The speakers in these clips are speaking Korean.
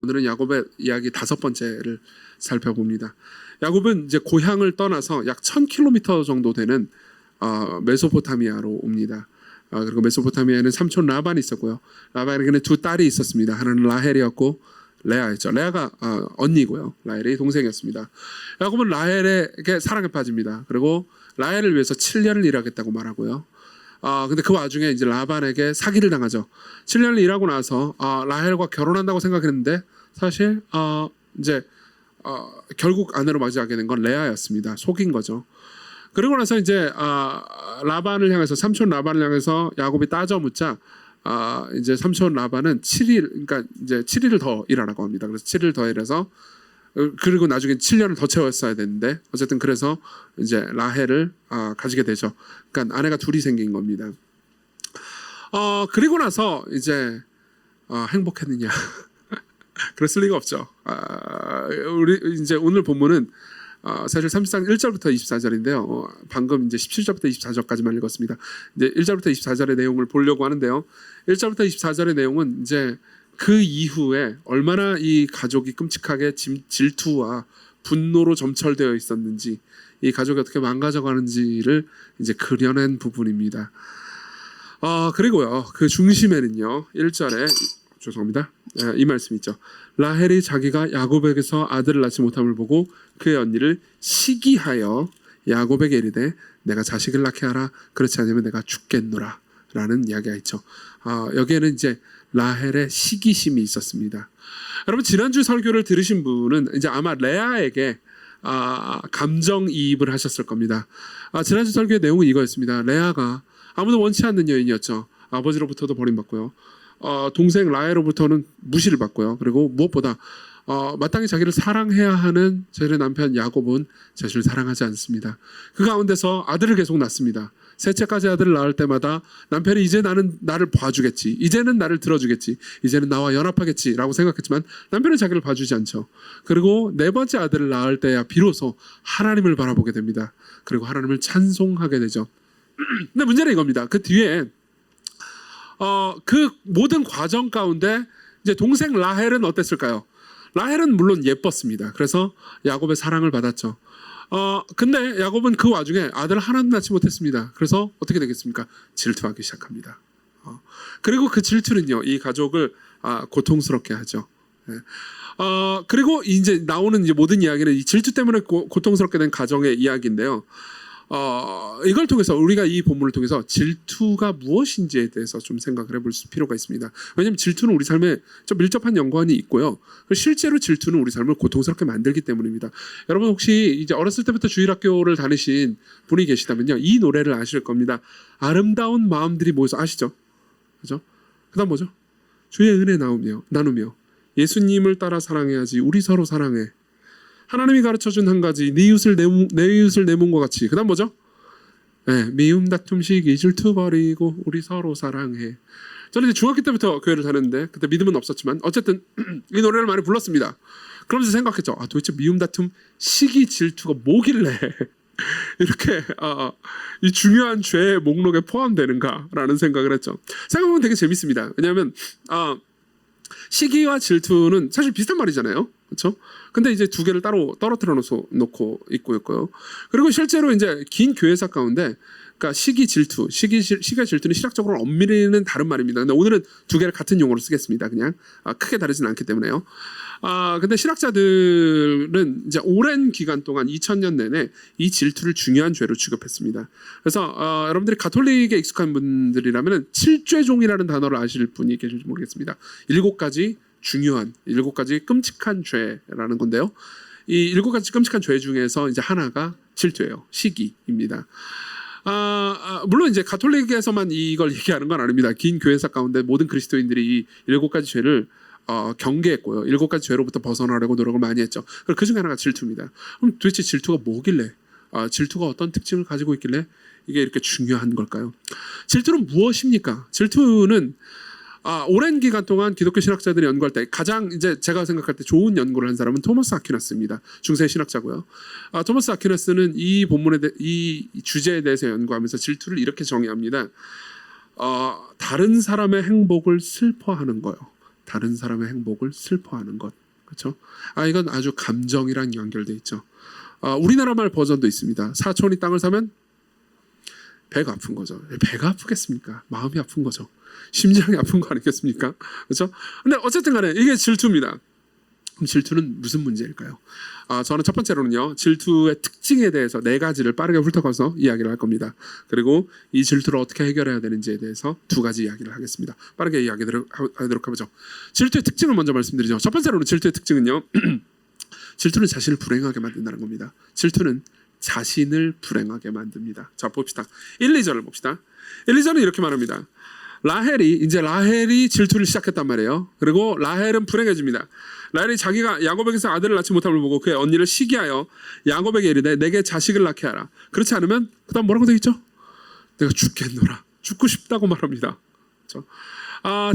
오늘은 야곱의 이야기 5번째를 살펴봅니다. 야곱은 이제 고향을 떠나서 약 1000km 정도 되는 메소포타미아로 옵니다. 그리고 메소포타미아에는 삼촌 라반이 있었고요. 라반에게는 2딸이 있었습니다. 하나는 라헬이었고 레아였죠. 레아가 언니고요. 라헬이 동생이었습니다. 야곱은 라헬에게 사랑에 빠집니다. 그리고 라헬을 위해서 7년을 일하겠다고 말하고요. 근데 그 와중에 이제 라반에게 사기를 당하죠. 7년을 일하고 나서 라헬과 결혼한다고 생각했는데 사실 이제 결국 아내로 맞이하게 된 건 레아였습니다. 속인 거죠. 그리고 나서 이제 라반을 향해서 삼촌 라반을 향해서 야곱이 따져 묻자 이제 삼촌 라반은 7일 그러니까 이제 7일을 더 일하라고 합니다. 그래서 7일 더 일해서 그리고 나중에 7년을 더 채웠어야 되는데 어쨌든 그래서 이제 라헬을 가지게 되죠. 그러니까 아내가 둘이 생긴 겁니다. 그리고 나서 이제 행복했느냐? 그랬을 리가 없죠. 우리 이제 오늘 본문은 사실 30장 1절부터 24절인데요. 방금 이제 17절부터 24절까지만 읽었습니다. 이제 1절부터 24절의 내용을 보려고 하는데요. 1절부터 24절의 내용은 이제 그 이후에 얼마나 이 가족이 끔찍하게 질투와 분노로 점철되어 있었는지, 이 가족이 어떻게 망가져가는지를 이제 그려낸 부분입니다. 그리고요, 그 중심에는요, 1절에 죄송합니다. 이 말씀 있죠. 라헬이 자기가 야곱에게서 아들을 낳지 못함을 보고 그의 언니를 시기하여 야곱에게 이르되 내가 자식을 낳게 하라. 그렇지 않으면 내가 죽겠노라. 라는 이야기가 있죠. 여기에는 이제 라헬의 시기심이 있었습니다. 여러분 지난주 설교를 들으신 분은 이제 아마 레아에게 감정이입을 하셨을 겁니다. 지난주 설교의 내용은 이거였습니다. 레아가 아무도 원치 않는 여인이었죠. 아버지로부터도 버림받고요. 동생 라헬로부터는 무시를 받고요. 그리고 무엇보다 마땅히 자기를 사랑해야 하는 자신의 남편 야곱은 자신을 사랑하지 않습니다. 그 가운데서 아들을 계속 낳습니다. 셋째까지 아들을 낳을 때마다 남편이 이제 나를 봐주겠지, 이제는 나를 들어주겠지, 이제는 나와 연합하겠지 라고 생각했지만 남편은 자기를 봐주지 않죠. 그리고 4번째 아들을 낳을 때야 비로소 하나님을 바라보게 됩니다. 그리고 하나님을 찬송하게 되죠. 근데 문제는 이겁니다. 그 뒤에 그 모든 과정 가운데 이제 동생 라헬은 어땠을까요? 라헬은 물론 예뻤습니다. 그래서 야곱의 사랑을 받았죠. 근데 야곱은 그 와중에 아들을 하나도 낳지 못했습니다. 그래서 어떻게 되겠습니까? 질투하기 시작합니다. 그리고 그 질투는요, 이 가족을 고통스럽게 하죠. 그리고 이제 나오는 이제 모든 이야기는 이 질투 때문에 고통스럽게 된 가정의 이야기인데요. 이걸 통해서 우리가 이 본문을 통해서 질투가 무엇인지에 대해서 좀 생각을 해볼 필요가 있습니다. 왜냐하면 질투는 우리 삶에 좀 밀접한 연관이 있고요. 실제로 질투는 우리 삶을 고통스럽게 만들기 때문입니다. 여러분 혹시 이제 어렸을 때부터 주일학교를 다니신 분이 계시다면요, 이 노래를 아실 겁니다. 아름다운 마음들이 모여서 아시죠? 그죠? 그다음 뭐죠? 주의 은혜 나누며 예수님을 따라 사랑해야지. 우리 서로 사랑해. 하나님이 가르쳐준 한 가지, 내 이웃을 내 몸과 같이. 그 다음 뭐죠? 미움, 다툼, 시기, 질투 버리고 우리 서로 사랑해. 저는 이제 중학교 때부터 교회를 다녔는데 그때 믿음은 없었지만 어쨌든 이 노래를 많이 불렀습니다. 그러면서 생각했죠. 도대체 미움, 다툼, 시기, 질투가 뭐길래 이렇게 이 중요한 죄의 목록에 포함되는가라는 생각을 했죠. 생각해보면 되게 재밌습니다. 왜냐하면 시기와 질투는 사실 비슷한 말이잖아요. 그렇죠? 근데 이제 두 개를 따로 떨어뜨려 놓고 있고요. 그리고 실제로 이제 긴 교회사 가운데 그러니까 시기와 질투는 실학적으로 엄밀히는 다른 말입니다. 근데 오늘은 두 개를 같은 용어로 쓰겠습니다. 그냥 크게 다르진 않기 때문에요. 근데 실학자들은 이제 오랜 기간 동안 2000년 내내 이 질투를 중요한 죄로 취급했습니다. 그래서 여러분들이 가톨릭에 익숙한 분들이라면 7죄종이라는 단어를 아실 분이 계실지 모르겠습니다. 7가지 중요한 7가지 끔찍한 죄라는 건데요. 이 7가지 끔찍한 죄 중에서 이제 하나가 질투예요. 시기입니다. 물론 이제 가톨릭에서만 이걸 얘기하는 건 아닙니다. 긴 교회사 가운데 모든 그리스도인들이 이 7가지 죄를 경계했고요. 7가지 죄로부터 벗어나려고 노력을 많이 했죠. 그리고 그 중에 하나가 질투입니다. 그럼 도대체 질투가 뭐길래, 질투가 어떤 특징을 가지고 있길래 이게 이렇게 중요한 걸까요? 질투는 무엇입니까? 질투는 오랜 기간 동안 기독교 신학자들이 연구할 때 가장 이제 제가 생각할 때 좋은 연구를 한 사람은 토마스 아퀴나스입니다. 중세 신학자고요. 토마스 아퀴나스는 이 이 주제에 대해서 연구하면서 질투를 이렇게 정의합니다. 다른 사람의 행복을 슬퍼하는 거요. 다른 사람의 행복을 슬퍼하는 것. 그렇죠? 이건 아주 감정이랑 연결돼 있죠. 우리나라 말 버전도 있습니다. 사촌이 땅을 사면 배가 아픈 거죠. 배가 아프겠습니까? 마음이 아픈 거죠. 심장이 아픈 거 아니겠습니까? 그렇죠? 근데 어쨌든 간에 이게 질투입니다. 그럼 질투는 무슨 문제일까요? 저는 첫 번째로는요, 질투의 특징에 대해서 4가지를 빠르게 훑어가서 이야기를 할 겁니다. 그리고 이 질투를 어떻게 해결해야 되는지에 대해서 2가지 이야기를 하겠습니다. 빠르게 이야기를 하도록 해보죠. 질투의 특징을 먼저 말씀드리죠. 첫 번째로는 질투의 특징은요, 질투는 자신을 불행하게 만든다는 겁니다. 질투는 자신을 불행하게 만듭니다. 자, 봅시다. 1, 2절을 봅시다. 1, 2절은 이렇게 말합니다. 라헬이 질투를 시작했단 말이에요. 그리고 라헬은 불행해집니다. 라헬이 자기가 야곱에게서 아들을 낳지 못함을 보고 그의 언니를 시기하여 야곱에게 이르되 내게 자식을 낳게 하라. 그렇지 않으면 그다음 뭐라고 되어 있죠? 내가 죽겠노라. 죽고 싶다고 말합니다. 그렇죠?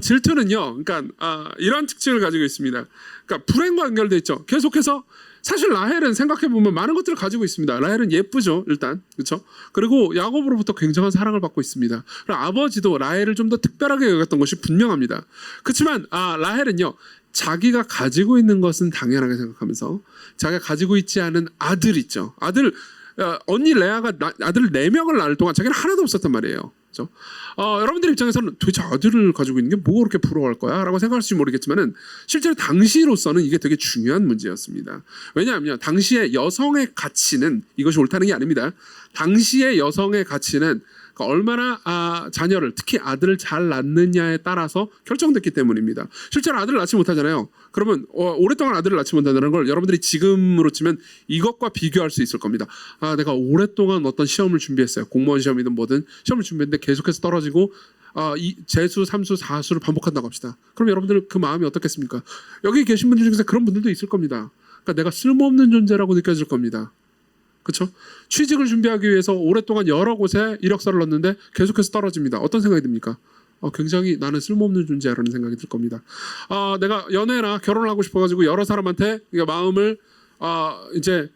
질투는요, 그러니까 이런 특징을 가지고 있습니다. 그러니까 불행과 연결되어 있죠. 계속해서 사실 라헬은 생각해 보면 많은 것들을 가지고 있습니다. 라헬은 예쁘죠, 일단, 그렇죠? 그리고 야곱으로부터 굉장한 사랑을 받고 있습니다. 그리고 아버지도 라헬을 좀 더 특별하게 여겼던 것이 분명합니다. 그렇지만 라헬은요, 자기가 가지고 있는 것은 당연하게 생각하면서 자기가 가지고 있지 않은 아들 있죠. 언니 레아가 아들 4명을 낳을 동안 자기는 하나도 없었단 말이에요. 그렇죠? 여러분들 입장에서는 도대체 아들을 가지고 있는 게 뭐가 그렇게 부러워할 거야? 라고 생각할지 모르겠지만은 실제로 당시로서는 이게 되게 중요한 문제였습니다. 왜냐하면 당시의 여성의 가치는 이것이 옳다는 게 아닙니다. 당시의 여성의 가치는 얼마나 자녀를, 특히 아들을 잘 낳느냐에 따라서 결정됐기 때문입니다. 실제로 아들을 낳지 못하잖아요. 그러면 오랫동안 아들을 낳지 못한다는 걸 여러분들이 지금으로 치면 이것과 비교할 수 있을 겁니다. 내가 오랫동안 어떤 시험을 준비했어요. 공무원 시험이든 뭐든 시험을 준비했는데 계속해서 떨어지고 재수, 삼수, 사수를 반복한다고 합시다. 그럼 여러분들 그 마음이 어떻겠습니까? 여기 계신 분들 중에서 그런 분들도 있을 겁니다. 그러니까 내가 쓸모없는 존재라고 느껴질 겁니다. 그렇죠? 취직을 준비하기 위해서 오랫동안 여러 곳에 이력서를 넣었는데 계속해서 떨어집니다. 어떤 생각이 듭니까? 굉장히 나는 쓸모없는 존재라는 생각이 들 겁니다. 내가 연애나 결혼을 하고 싶어가지고 여러 사람한테 마음을 이렇게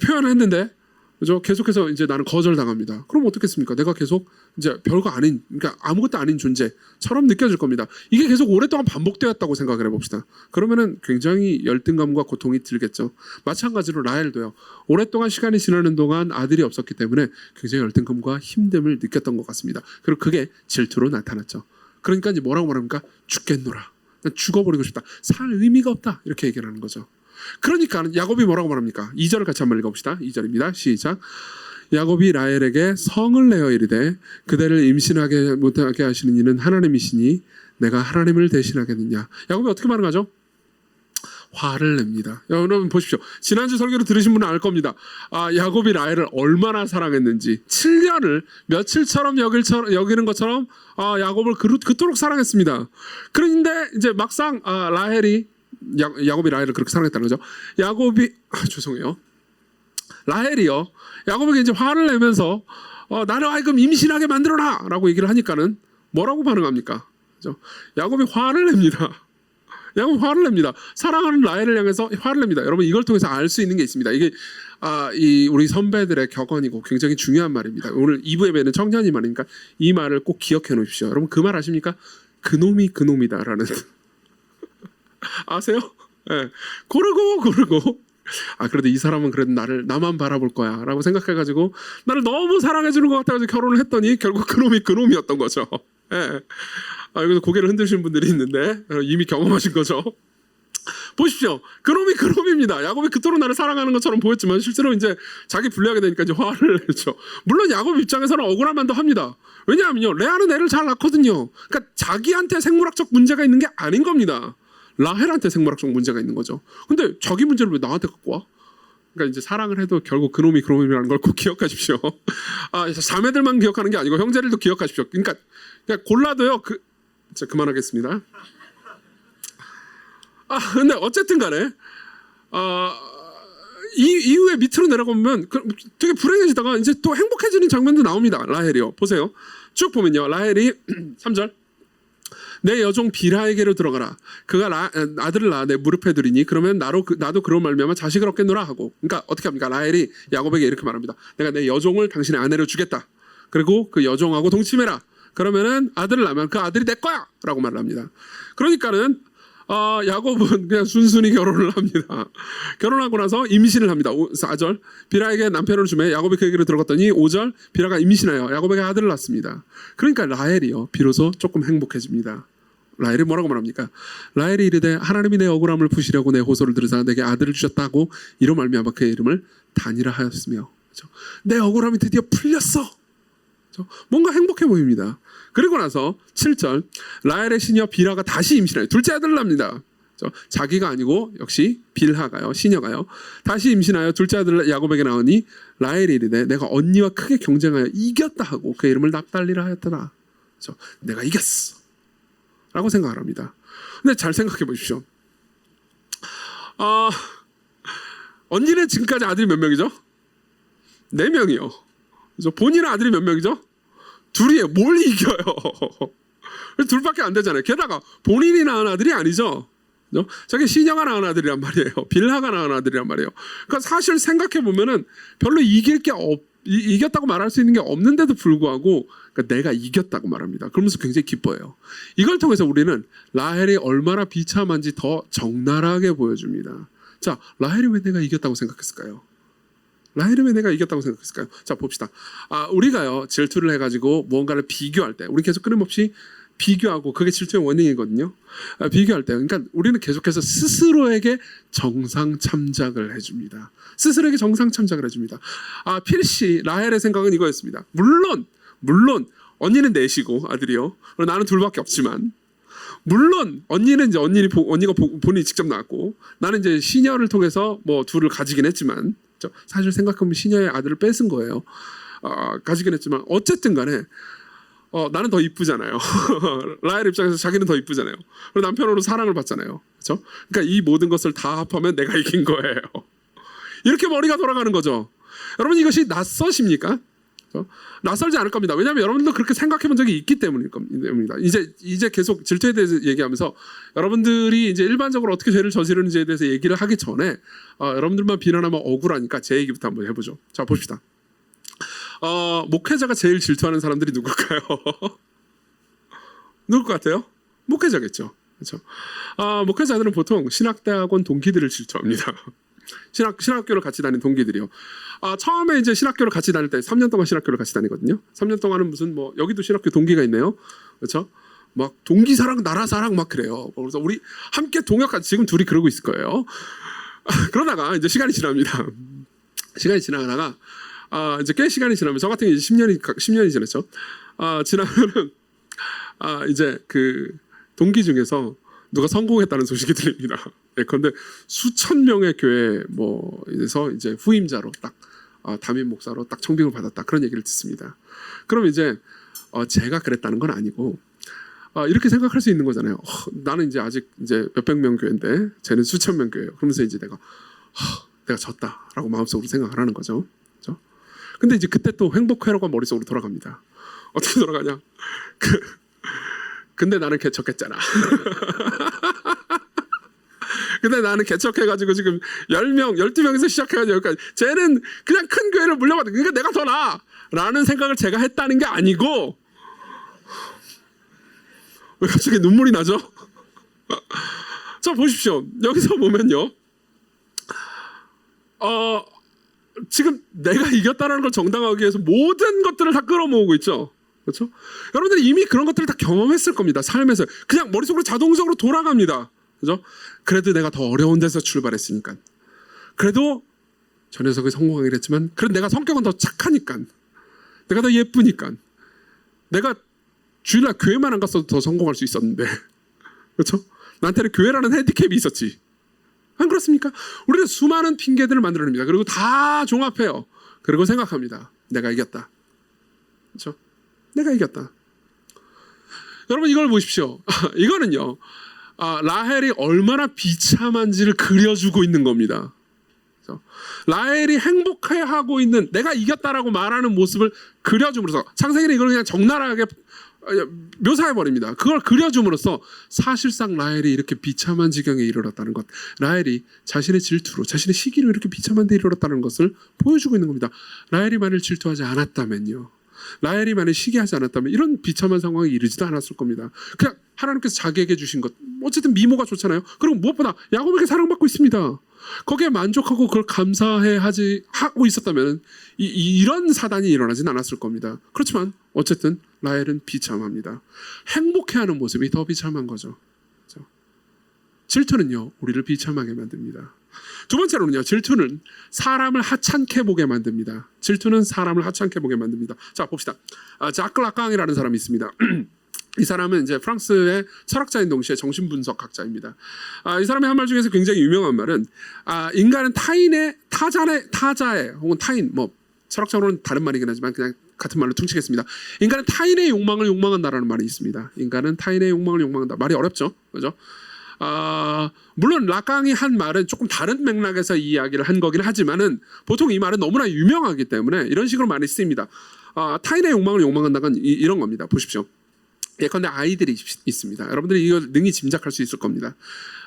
표현을 했는데, 그죠? 계속해서 이제 나는 거절당합니다. 그럼 어떻겠습니까? 내가 계속 이제 별거 아닌, 그러니까 아무것도 아닌 존재처럼 느껴질 겁니다. 이게 계속 오랫동안 반복되었다고 생각을 해봅시다. 그러면은 굉장히 열등감과 고통이 들겠죠. 마찬가지로 라헬도요. 오랫동안 시간이 지나는 동안 아들이 없었기 때문에 굉장히 열등감과 힘듦을 느꼈던 것 같습니다. 그리고 그게 질투로 나타났죠. 그러니까 이제 뭐라고 말합니까? 죽겠노라. 난 죽어버리고 싶다. 살 의미가 없다. 이렇게 얘기를 하는 거죠. 그러니까 야곱이 뭐라고 말합니까? 2절을 같이 한번 읽어봅시다. 2절입니다. 시작. 야곱이 라헬에게 성을 내어 이르되 그대를 임신하게 못하게 하시는 이는 하나님이시니 내가 하나님을 대신하겠느냐. 야곱이 어떻게 반응하죠? 화를 냅니다. 여러분 보십시오. 지난주 설교를 들으신 분은 알 겁니다. 야곱이 라헬을 얼마나 사랑했는지. 7년을 며칠처럼 여기는 것처럼 야곱을 그토록 사랑했습니다. 그런데 이제 막상 야곱이 라헬을 그렇게 사랑했다는 거죠. 죄송해요. 라헬이요. 야곱에게 이제 화를 내면서 나를 하여금 임신하게 만들어라! 라고 얘기를 하니까는 뭐라고 반응합니까? 그죠? 야곱이 화를 냅니다. 야곱이 화를 냅니다. 사랑하는 라헬을 향해서 화를 냅니다. 여러분 이걸 통해서 알 수 있는 게 있습니다. 이게 우리 선배들의 격언이고 굉장히 중요한 말입니다. 오늘 2부 예배는 청년이 말이니까 이 말을 꼭 기억해 놓으십시오. 여러분 그 말 아십니까? 그놈이 그놈이다라는 아세요? 네. 고르고 그래도 이 사람은 그래도 나만 바라볼 거야 라고 생각해가지고 나를 너무 사랑해주는 것 같아가지고 결혼을 했더니 결국 그놈이 그놈이었던 거죠. 네. 여기서 고개를 흔드시는 분들이 있는데 이미 경험하신 거죠. 보십시오. 그놈이 그놈입니다. 야곱이 그토록 나를 사랑하는 것처럼 보였지만 실제로 이제 자기 불리하게 되니까 이제 화를 내죠. 물론 야곱 입장에서는 억울한 만도 합니다. 왜냐하면요, 레아는 애를 잘 낳거든요. 그러니까 자기한테 생물학적 문제가 있는 게 아닌 겁니다. 라헬한테 생물학적 문제가 있는 거죠. 근데 자기 문제를 왜 나한테 갖고 와? 그러니까 이제 사랑을 해도 결국 그놈이 그놈이라는 걸 꼭 기억하십시오. 자매들만 기억하는 게 아니고 형제들도 기억하십시오. 그러니까 골라도요. 그만하겠습니다. 근데 어쨌든 간에 이후에 밑으로 내려가면 되게 불행해지다가 이제 또 행복해지는 장면도 나옵니다. 라헬이요. 보세요. 쭉 보면요. 라헬이 3절. 내 여종 비라에게로 들어가라. 그가 아들을 낳아 내 무릎에 두리니 그러면 나도 그런 말미암아 자식을 얻겠노라 하고. 그러니까 어떻게 합니까? 라헬이 야곱에게 이렇게 말합니다. 내가 내 여종을 당신의 아내로 주겠다. 그리고 그 여종하고 동침해라. 그러면은 아들을 낳으면 그 아들이 내 거야 라고 말을 합니다. 그러니까는 야곱은 그냥 순순히 결혼을 합니다. 결혼하고 나서 임신을 합니다. 4절 빌하에게 남편을 주매 야곱이 그 얘기를 들었더니 5절 빌하가 임신하여 야곱에게 아들을 낳습니다. 그러니까 라헬이요 비로소 조금 행복해집니다. 라헬이 뭐라고 말합니까? 라헬이 이르되 하나님이 내 억울함을 푸시려고 내 호소를 들으사 내게 아들을 주셨다고 이로 말미암아 그의 이름을 단이라 하였으며, 그렇죠? 내 억울함이 드디어 풀렸어. 그렇죠? 뭔가 행복해 보입니다. 그리고 나서 7절 라헬의 시녀 빌하가 다시 임신해요. 둘째 아들을 낳습니다. 그렇죠? 자기가 아니고 역시 빌하가요, 시녀가요, 다시 임신하여 둘째 아들을 야곱에게 낳으니 라헬이 이르되 내가 언니와 크게 경쟁하여 이겼다 하고 그의 이름을 납달리라 하였더라. 그렇죠? 내가 이겼어 라고 생각을 합니다. 근데 잘 생각해 보십시오. 언니는 지금까지 아들이 몇 명이죠? 4명이요. 그래서 본인은 아들이 몇 명이죠? 둘이에요. 뭘 이겨요? 둘밖에 안 되잖아요. 게다가 본인이 낳은 아들이 아니죠. 자기 시녀가 낳은 아들이란 말이에요. 빌하가 낳은 아들이란 말이에요. 그러니까 사실 생각해 보면은 별로 이겼다고 말할 수 있는 게 없는데도 불구하고 그러니까 내가 이겼다고 말합니다. 그러면서 굉장히 기뻐해요. 이걸 통해서 우리는 라헬이 얼마나 비참한지 더 적나라하게 보여줍니다. 자, 라헬이 왜 내가 이겼다고 생각했을까요? 라헬이 왜 내가 이겼다고 생각했을까요? 자, 봅시다. 우리가요 질투를 해가지고 무언가를 비교할 때 우리 계속 끊임없이 비교하고 그게 질투의 원인이거든요. 비교할 때 그러니까 우리는 계속해서 스스로에게 정상 참작을 해줍니다. 스스로에게 정상 참작을 해줍니다. 필시 라헬의 생각은 이거였습니다. 물론 언니는 넷이고 아들이요. 나는 둘밖에 없지만 물론 언니는 이제 언니가 본인이 직접 낳았고 나는 이제 시녀를 통해서 뭐 둘을 가지긴 했지만 사실 생각하면 시녀의 아들을 뺏은 거예요. 가지긴 했지만 어쨌든 간에 나는 더 이쁘잖아요. 라헬 입장에서 자기는 더 이쁘잖아요. 그리고 남편으로 사랑을 받잖아요. 그렇죠? 그러니까 이 모든 것을 다 합하면 내가 이긴 거예요. 이렇게 머리가 돌아가는 거죠. 여러분 이것이 낯서십니까? 그렇죠? 낯설지 않을 겁니다. 왜냐하면 여러분도 그렇게 생각해 본 적이 있기 때문입니다. 이제 계속 질투에 대해서 얘기하면서 여러분들이 이제 일반적으로 어떻게 죄를 저지르는지에 대해서 얘기를 하기 전에 여러분들만 비난하면 억울하니까 제 얘기부터 한번 해보죠. 자, 봅시다. 목회자가 제일 질투하는 사람들이 누굴까요? 누굴 것 같아요? 목회자겠죠. 그렇죠? 목회자들은 보통 신학대학원 동기들을 질투합니다. 신학교를 같이 다니는 동기들이요. 처음에 이제 신학교를 같이 다닐 때 3년 동안 신학교를 같이 다니거든요. 3년 동안은 무슨 뭐 여기도 신학교 동기가 있네요. 그렇죠? 막 동기 사랑, 나라 사랑 막 그래요. 그래서 우리 함께 동역한 지금 둘이 그러고 있을 거예요. 그러다가 이제 시간이 지납니다. 시간이 지나가다가 이제 꽤 시간이 지나면 저 같은 경우 이제 10년이 지났죠. 지나면은 이제 그 동기 중에서 누가 성공했다는 소식이 들립니다. 그런데 수천 명의 교회 뭐에서 이제 후임자로 딱 담임 목사로 딱 청빙을 받았다 그런 얘기를 듣습니다. 그럼 이제 제가 그랬다는 건 아니고 이렇게 생각할 수 있는 거잖아요. 나는 이제 아직 이제 몇백 명 교회인데 쟤는 수천 명 교회예요. 그러면서 이제 내가 졌다라고 마음속으로 생각을 하는 거죠. 그렇죠? 근데 이제 그때 또 행복 회로가 머릿속으로 돌아갑니다. 어떻게 돌아가냐? 근데 나는 개척했잖아. 근데 나는 개척해가지고 지금 10명, 12명에서 시작해가지고 여기까지. 쟤는 그냥 큰 교회를 물려받은, 그러니까 내가 더 나아. 라는 생각을 제가 했다는 게 아니고, 왜 갑자기 눈물이 나죠? 자, 보십시오. 여기서 보면요. 지금 내가 이겼다는 걸 정당화하기 위해서 모든 것들을 다 끌어모으고 있죠. 그렇죠? 여러분들이 이미 그런 것들을 다 경험했을 겁니다. 삶에서. 그냥 머릿속으로 자동적으로 돌아갑니다. 그죠? 그래도 내가 더 어려운 데서 출발했으니까. 그래도 저 녀석이 성공하긴 했지만, 그래도 내가 성격은 더 착하니까. 내가 더 예쁘니까. 내가 주일날 교회만 안 갔어도 더 성공할 수 있었는데. 그렇죠? 나한테는 교회라는 핸디캡이 있었지. 안 그렇습니까? 우리는 수많은 핑계들을 만들어냅니다. 그리고 다 종합해요. 그리고 생각합니다. 내가 이겼다. 그렇죠? 내가 이겼다. 여러분 이걸 보십시오. 이거는요. 라헬이 얼마나 비참한지를 그려주고 있는 겁니다. 그렇죠? 라헬이 행복해하고 있는 내가 이겼다라고 말하는 모습을 그려줌으로써 창세기는 이걸 그냥 적나라하게 묘사해버립니다. 그걸 그려줌으로써 사실상 라헬이 이렇게 비참한 지경에 이르렀다는 것, 라헬이 자신의 질투로 자신의 시기로 이렇게 비참한 데 이르렀다는 것을 보여주고 있는 겁니다. 라헬이 만일 질투하지 않았다면요, 라헬이 만약 시기하지 않았다면 이런 비참한 상황에 이르지도 않았을 겁니다. 그냥 하나님께서 자기에게 주신 것, 어쨌든 미모가 좋잖아요. 그리고 무엇보다 야곱에게 사랑받고 있습니다. 거기에 만족하고 그걸 감사해 하고 있었다면 이런 사단이 일어나진 않았을 겁니다. 그렇지만 어쨌든 라헬은 비참합니다. 행복해하는 모습이 더 비참한 거죠. 질투는요, 우리를 비참하게 만듭니다. 두 번째로는요, 질투는 사람을 하찮게 보게 만듭니다. 질투는 사람을 하찮게 보게 만듭니다. 자, 봅시다. 자크 라깡이라는 사람이 있습니다. 이 사람은 이제 프랑스의 철학자인 동시에 정신분석학자입니다. 이 사람의 한 말 중에서 굉장히 유명한 말은 인간은 타자의 혹은 타인, 뭐 철학적으로는 다른 말이긴 하지만 그냥 같은 말로 퉁치겠습니다. 인간은 타인의 욕망을 욕망한다라는 말이 있습니다. 인간은 타인의 욕망을 욕망한다. 말이 어렵죠, 그렇죠? 물론 라깡이 한 말은 조금 다른 맥락에서 이 이야기를 한 거긴 하지만은 보통 이 말은 너무나 유명하기 때문에 이런 식으로 많이 쓰입니다. 타인의 욕망을 욕망한다는 건 이런 겁니다. 보십시오. 예컨대 아이들이 있습니다. 여러분들이 이걸 능히 짐작할 수 있을 겁니다.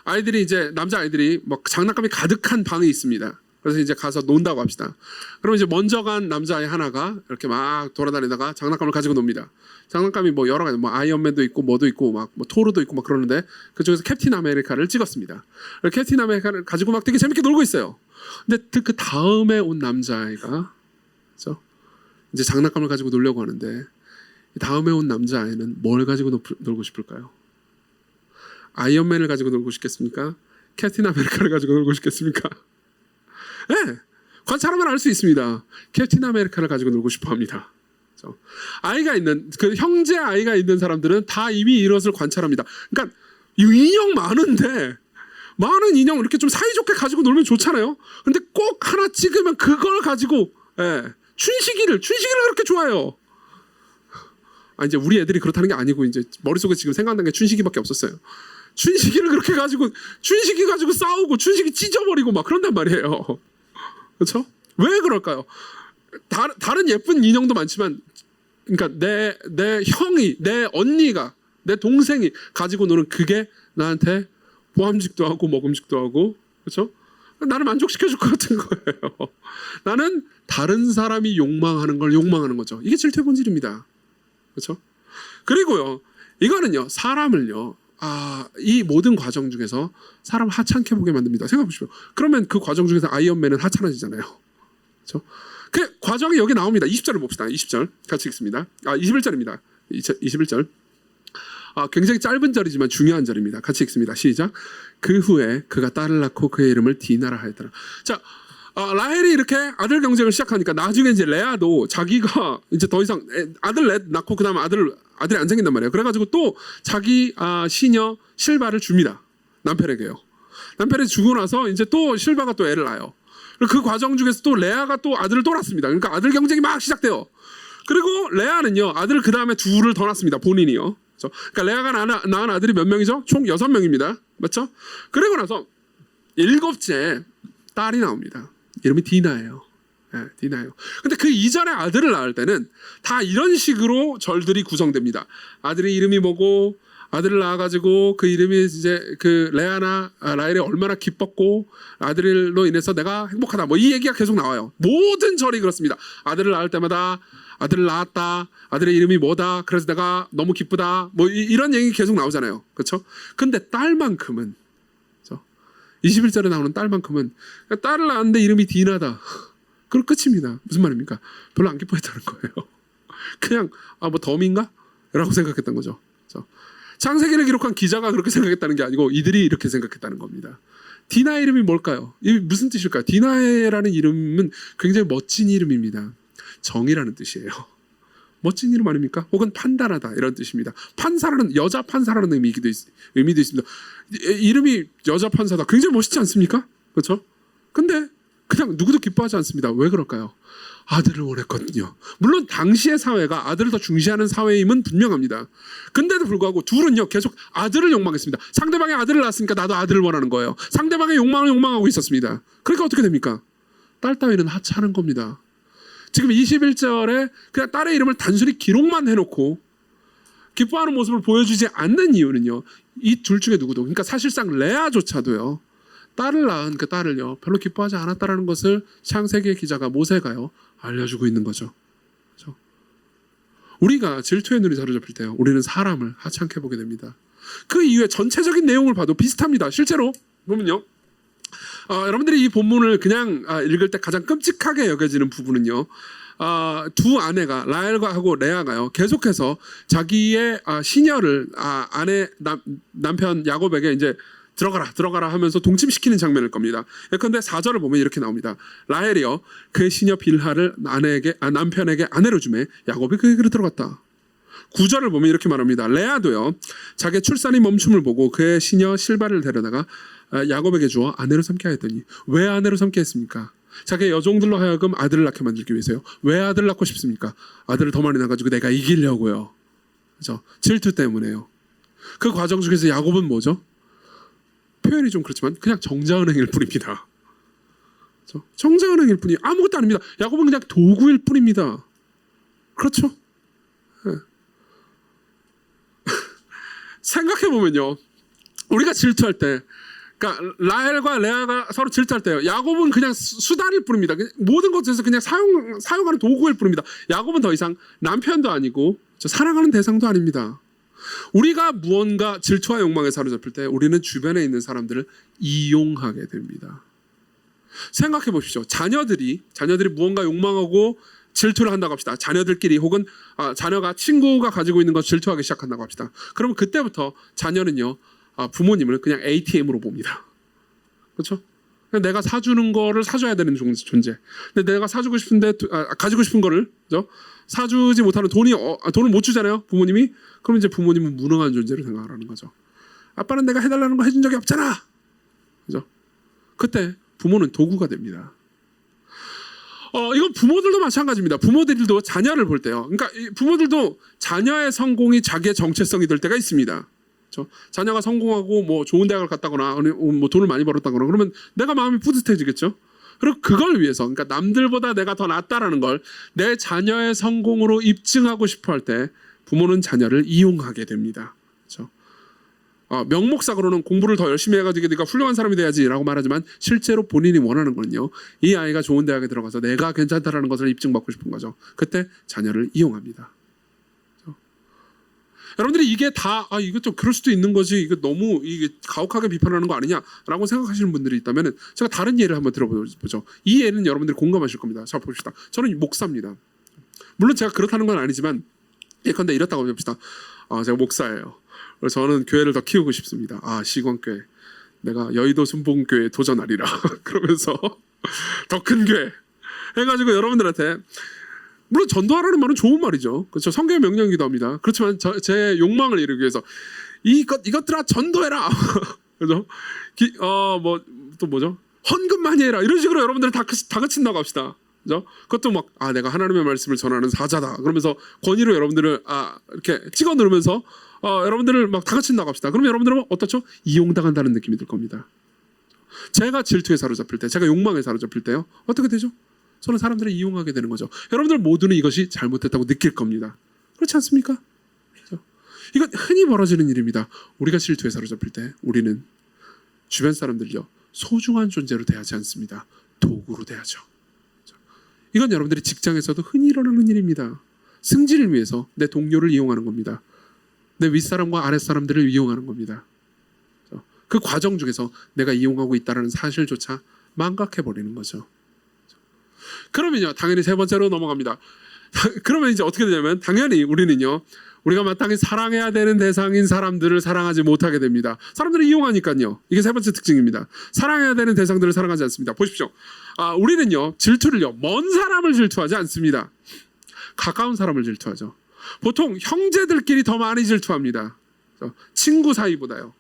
아이들이 이제 남자 아이들이 뭐 장난감이 가득한 방에 있습니다. 그래서 이제 가서 논다고 합시다. 그러면 이제 먼저 간 남자아이 하나가 이렇게 막 돌아다니다가 장난감을 가지고 놉니다. 장난감이 뭐 여러 가지, 뭐 아이언맨도 있고 뭐도 있고 막 뭐 토르도 있고 막 그러는데 그중에서 캡틴 아메리카를 찍었습니다. 캡틴 아메리카를 가지고 막 되게 재밌게 놀고 있어요. 근데 그 다음에 온 남자아이가 그렇죠? 이제 장난감을 가지고 놀려고 하는데 다음에 온 남자아이는 뭘 가지고 놀고 싶을까요? 아이언맨을 가지고 놀고 싶겠습니까? 캡틴 아메리카를 가지고 놀고 싶겠습니까? 네, 관찰하면 알 수 있습니다. 캡틴 아메리카를 가지고 놀고 싶어합니다. 아이가 있는 그 형제 아이가 있는 사람들은 다 이미 이것을 관찰합니다. 그러니까 인형 많은데 많은 인형 이렇게 좀 사이좋게 가지고 놀면 좋잖아요. 근데 꼭 하나 찍으면 그걸 가지고 춘식이를 그렇게 좋아해요. 이제 우리 애들이 그렇다는 게 아니고 이제 머릿속에 지금 생각나는 게 춘식이밖에 없었어요. 춘식이를 그렇게 가지고 춘식이 가지고 싸우고 춘식이 찢어버리고 막 그런단 말이에요. 그렇죠? 왜 그럴까요? 다른 예쁜 인형도 많지만, 그러니까 내 형이, 내 언니가, 내 동생이 가지고 노는 그게 나한테 보암직도 하고 먹음직도 하고, 그렇죠? 나를 만족시켜줄 것 같은 거예요. 나는 다른 사람이 욕망하는 걸 욕망하는 거죠. 이게 질투의 본질입니다. 그렇죠? 그리고요, 이거는요, 사람을요, 이 모든 과정 중에서 사람을 하찮게 보게 만듭니다. 생각해 보십시오. 그러면 그 과정 중에서 아이언맨은 하찮아지잖아요. 그렇죠? 그 과정이 여기 나옵니다. 20절을 봅시다. 20절 같이 읽습니다. 21절입니다. 21절. 굉장히 짧은 절이지만 중요한 절입니다. 같이 읽습니다. 시작. 그 후에 그가 딸을 낳고 그의 이름을 디나라 하였더라. 자, 라헬이 이렇게 아들 경쟁을 시작하니까 나중에 이제 레아도 자기가 이제 더 이상 아들 낳고 그다음 아들이 안 생긴단 말이에요. 그래가지고 또 자기 시녀 실바를 줍니다. 남편에게요. 남편이 주고 나서 이제 또 실바가 또 애를 낳아요. 그 과정 중에서 또 레아가 또 아들을 또 낳습니다. 그러니까 아들 경쟁이 막 시작돼요. 그리고 레아는요, 아들 그 다음에 둘을 더 낳습니다. 본인이요. 그렇죠? 그러니까 레아가 낳은 아들이 몇 명이죠? 총 6명입니다. 맞죠? 그리고 나서 7째 딸이 나옵니다. 이름이 디나예요. 네, 디나예요. 근데 그 이전에 아들을 낳을 때는 다 이런 식으로 절들이 구성됩니다. 아들의 이름이 뭐고, 아들을 낳아가지고 그 이름이 이제 그 레아나 라헬이 얼마나 기뻤고 아들로 인해서 내가 행복하다. 뭐 이 얘기가 계속 나와요. 모든 절이 그렇습니다. 아들을 낳을 때마다 아들을 낳았다. 아들의 이름이 뭐다. 그래서 내가 너무 기쁘다. 뭐 이런 얘기 계속 나오잖아요. 그렇죠? 근데 딸만큼은, 그렇죠? 21절에 나오는 딸만큼은 딸을 낳았는데 이름이 디나다. 그럼 끝입니다. 무슨 말입니까? 별로 안 기뻐했다는 거예요. 그냥 뭐 덤인가? 라고 생각했던 거죠. 그렇죠? 창세기를 기록한 기자가 그렇게 생각했다는 게 아니고 이들이 이렇게 생각했다는 겁니다. 디나의 이름이 뭘까요? 이게 무슨 뜻일까요? 디나라는 이름은 굉장히 멋진 이름입니다. 정이라는 뜻이에요. 멋진 이름 아닙니까? 혹은 판단하다 이런 뜻입니다. 판사라는, 여자 판사라는 의미도 있습니다. 이름이 여자 판사다. 굉장히 멋있지 않습니까? 그렇죠? 근데 그냥 누구도 기뻐하지 않습니다. 왜 그럴까요? 아들을 원했거든요. 물론 당시의 사회가 아들을 더 중시하는 사회임은 분명합니다. 근데도 불구하고 둘은요, 계속 아들을 욕망했습니다. 상대방의 아들을 낳았으니까 나도 아들을 원하는 거예요. 상대방의 욕망을 욕망하고 있었습니다. 그러니까 어떻게 됩니까? 딸 따위는 하찮은 겁니다. 지금 21절에 그냥 딸의 이름을 단순히 기록만 해놓고 기뻐하는 모습을 보여주지 않는 이유는요, 이 둘 중에 누구도, 그러니까 사실상 레아조차도요, 딸을 낳은 그 딸을요, 별로 기뻐하지 않았다라는 것을 창세기 기자가 모세가요, 알려주고 있는 거죠. 그렇죠? 우리가 질투의 눈이 사로잡힐 때요, 우리는 사람을 하찮게 보게 됩니다. 그 이후에 전체적인 내용을 봐도 비슷합니다. 실제로 보면요, 여러분들이 이 본문을 그냥 읽을 때 가장 끔찍하게 여겨지는 부분은요, 두 아내가 라헬과 하고 레아가요 계속해서 자기의 시녀를 남편 야곱에게 이제 들어가라 하면서 동침시키는 장면일 겁니다. 예컨대 4절을 보면 이렇게 나옵니다. 라헬이요 그의 시녀 빌하를 남편에게 아내로 주매 야곱이 그에게로 들어갔다. 9절을 보면 이렇게 말합니다. 레아도요 자기의 출산이 멈춤을 보고 그의 시녀 실바를 데려다가 야곱에게 주어 아내로 삼게 하였더니. 왜 아내로 삼게 했습니까? 자기의 여종들로 하여금 아들을 낳게 만들기 위해서요. 왜 아들을 낳고 싶습니까? 아들을 더 많이 낳아가지고 내가 이기려고요. 그렇죠? 질투 때문에요. 그 과정 중에서 야곱은 뭐죠? 표현이 좀 그렇지만 그냥 정자은행일 뿐입니다. 그렇죠? 정자은행일 뿐이 아무것도 아닙니다. 야곱은 그냥 도구일 뿐입니다. 그렇죠? 네. 생각해보면요, 우리가 질투할 때, 그러니까 라헬과 레아가 서로 질투할 때요, 야곱은 그냥 수단일 뿐입니다. 모든 것에서 그냥 사용하는 도구일 뿐입니다. 야곱은 더 이상 남편도 아니고 사랑하는 대상도 아닙니다. 우리가 무언가 질투와 욕망에 사로잡힐 때 우리는 주변에 있는 사람들을 이용하게 됩니다. 생각해 보십시오. 자녀들이 무언가 욕망하고 질투를 한다고 합시다. 자녀들끼리 혹은 자녀가 친구가 가지고 있는 것 질투하기 시작한다고 합시다. 그러면 그때부터 자녀는요, 부모님을 그냥 ATM으로 봅니다. 그렇죠? 내가 사주는 거를 사줘야 되는 존재. 근데 내가 사주고 싶은데 가지고 싶은 거를, 그렇죠? 사주지 못하는 돈을 못 주잖아요, 부모님이. 그럼 이제 부모님은 무능한 존재로 생각하는 거죠. 아빠는 내가 해달라는 거 해준 적이 없잖아. 그죠? 그때 부모는 도구가 됩니다. 이건 부모들도 마찬가지입니다. 부모들도 자녀를 볼 때요. 그러니까 부모들도 자녀의 성공이 자기의 정체성이 될 때가 있습니다. 그렇죠? 자녀가 성공하고 뭐 좋은 대학을 갔다거나 뭐 돈을 많이 벌었다거나 그러면 내가 마음이 뿌듯해지겠죠. 그리고 그걸 위해서, 그러니까 남들보다 내가 더 낫다라는 걸 내 자녀의 성공으로 입증하고 싶어 할 때 부모는 자녀를 이용하게 됩니다. 그렇죠? 명목상으로는 공부를 더 열심히 해가지고 네가 훌륭한 사람이 돼야지라고 말하지만 실제로 본인이 원하는 건요, 이 아이가 좋은 대학에 들어가서 내가 괜찮다라는 것을 입증받고 싶은 거죠. 그때 자녀를 이용합니다. 그렇죠? 여러분들이 이게 다 이거 좀 그럴 수도 있는 거지, 이거 너무 이게 가혹하게 비판하는 거 아니냐라고 생각하시는 분들이 있다면 제가 다른 예를 한번 들어보죠. 이 예는 여러분들이 공감하실 겁니다. 자, 봅시다. 저는 목사입니다. 물론 제가 그렇다는 건 아니지만 예컨대 이렇다고 봅시다. 제가 목사예요. 그래서 저는 교회를 더 키우고 싶습니다. 시건교회, 내가 여의도 순복음교회에 도전하리라. 그러면서 더 큰 교회 해가지고 여러분들한테, 물론 전도하라는 말은 좋은 말이죠. 그렇죠? 성경의 명령이기도 합니다. 그렇지만 제 욕망을 이루기 위해서 이것들아 전도해라. 그죠? 또 뭐죠? 헌금 많이 해라. 이런 식으로 여러분들을 다그친다고 합시다. 그죠? 그것도 막 내가 하나님의 말씀을 전하는 사자다. 그러면서 권위로 여러분들을 이렇게 찍어 누르면서 여러분들을 막 다그친다고 합시다. 그러면 여러분들은 어떻죠? 이용당한다는 느낌이 들 겁니다. 제가 질투에 사로잡힐 때, 제가 욕망에 사로잡힐 때요, 어떻게 되죠? 저는 사람들을 이용하게 되는 거죠. 여러분들 모두는 이것이 잘못됐다고 느낄 겁니다. 그렇지 않습니까? 그렇죠? 이건 흔히 벌어지는 일입니다. 우리가 질투에 사로잡힐 때 우리는 주변 사람들요, 소중한 존재로 대하지 않습니다. 도구로 대하죠. 이건 여러분들이 직장에서도 흔히 일어나는 일입니다. 승진을 위해서 내 동료를 이용하는 겁니다. 내 윗사람과 아랫사람들을 이용하는 겁니다. 그 과정 중에서 내가 이용하고 있다는 사실조차 망각해버리는 거죠. 그러면요, 당연히 세 번째로 넘어갑니다. 그러면 이제 어떻게 되냐면, 당연히 우리는요, 우리가 마땅히 사랑해야 되는 대상인 사람들을 사랑하지 못하게 됩니다. 사람들을 이용하니까요. 이게 세 번째 특징입니다. 사랑해야 되는 대상들을 사랑하지 않습니다. 보십시오. 우리는요, 질투를요, 먼 사람을 질투하지 않습니다. 가까운 사람을 질투하죠. 보통 형제들끼리 더 많이 질투합니다. 친구 사이보다요.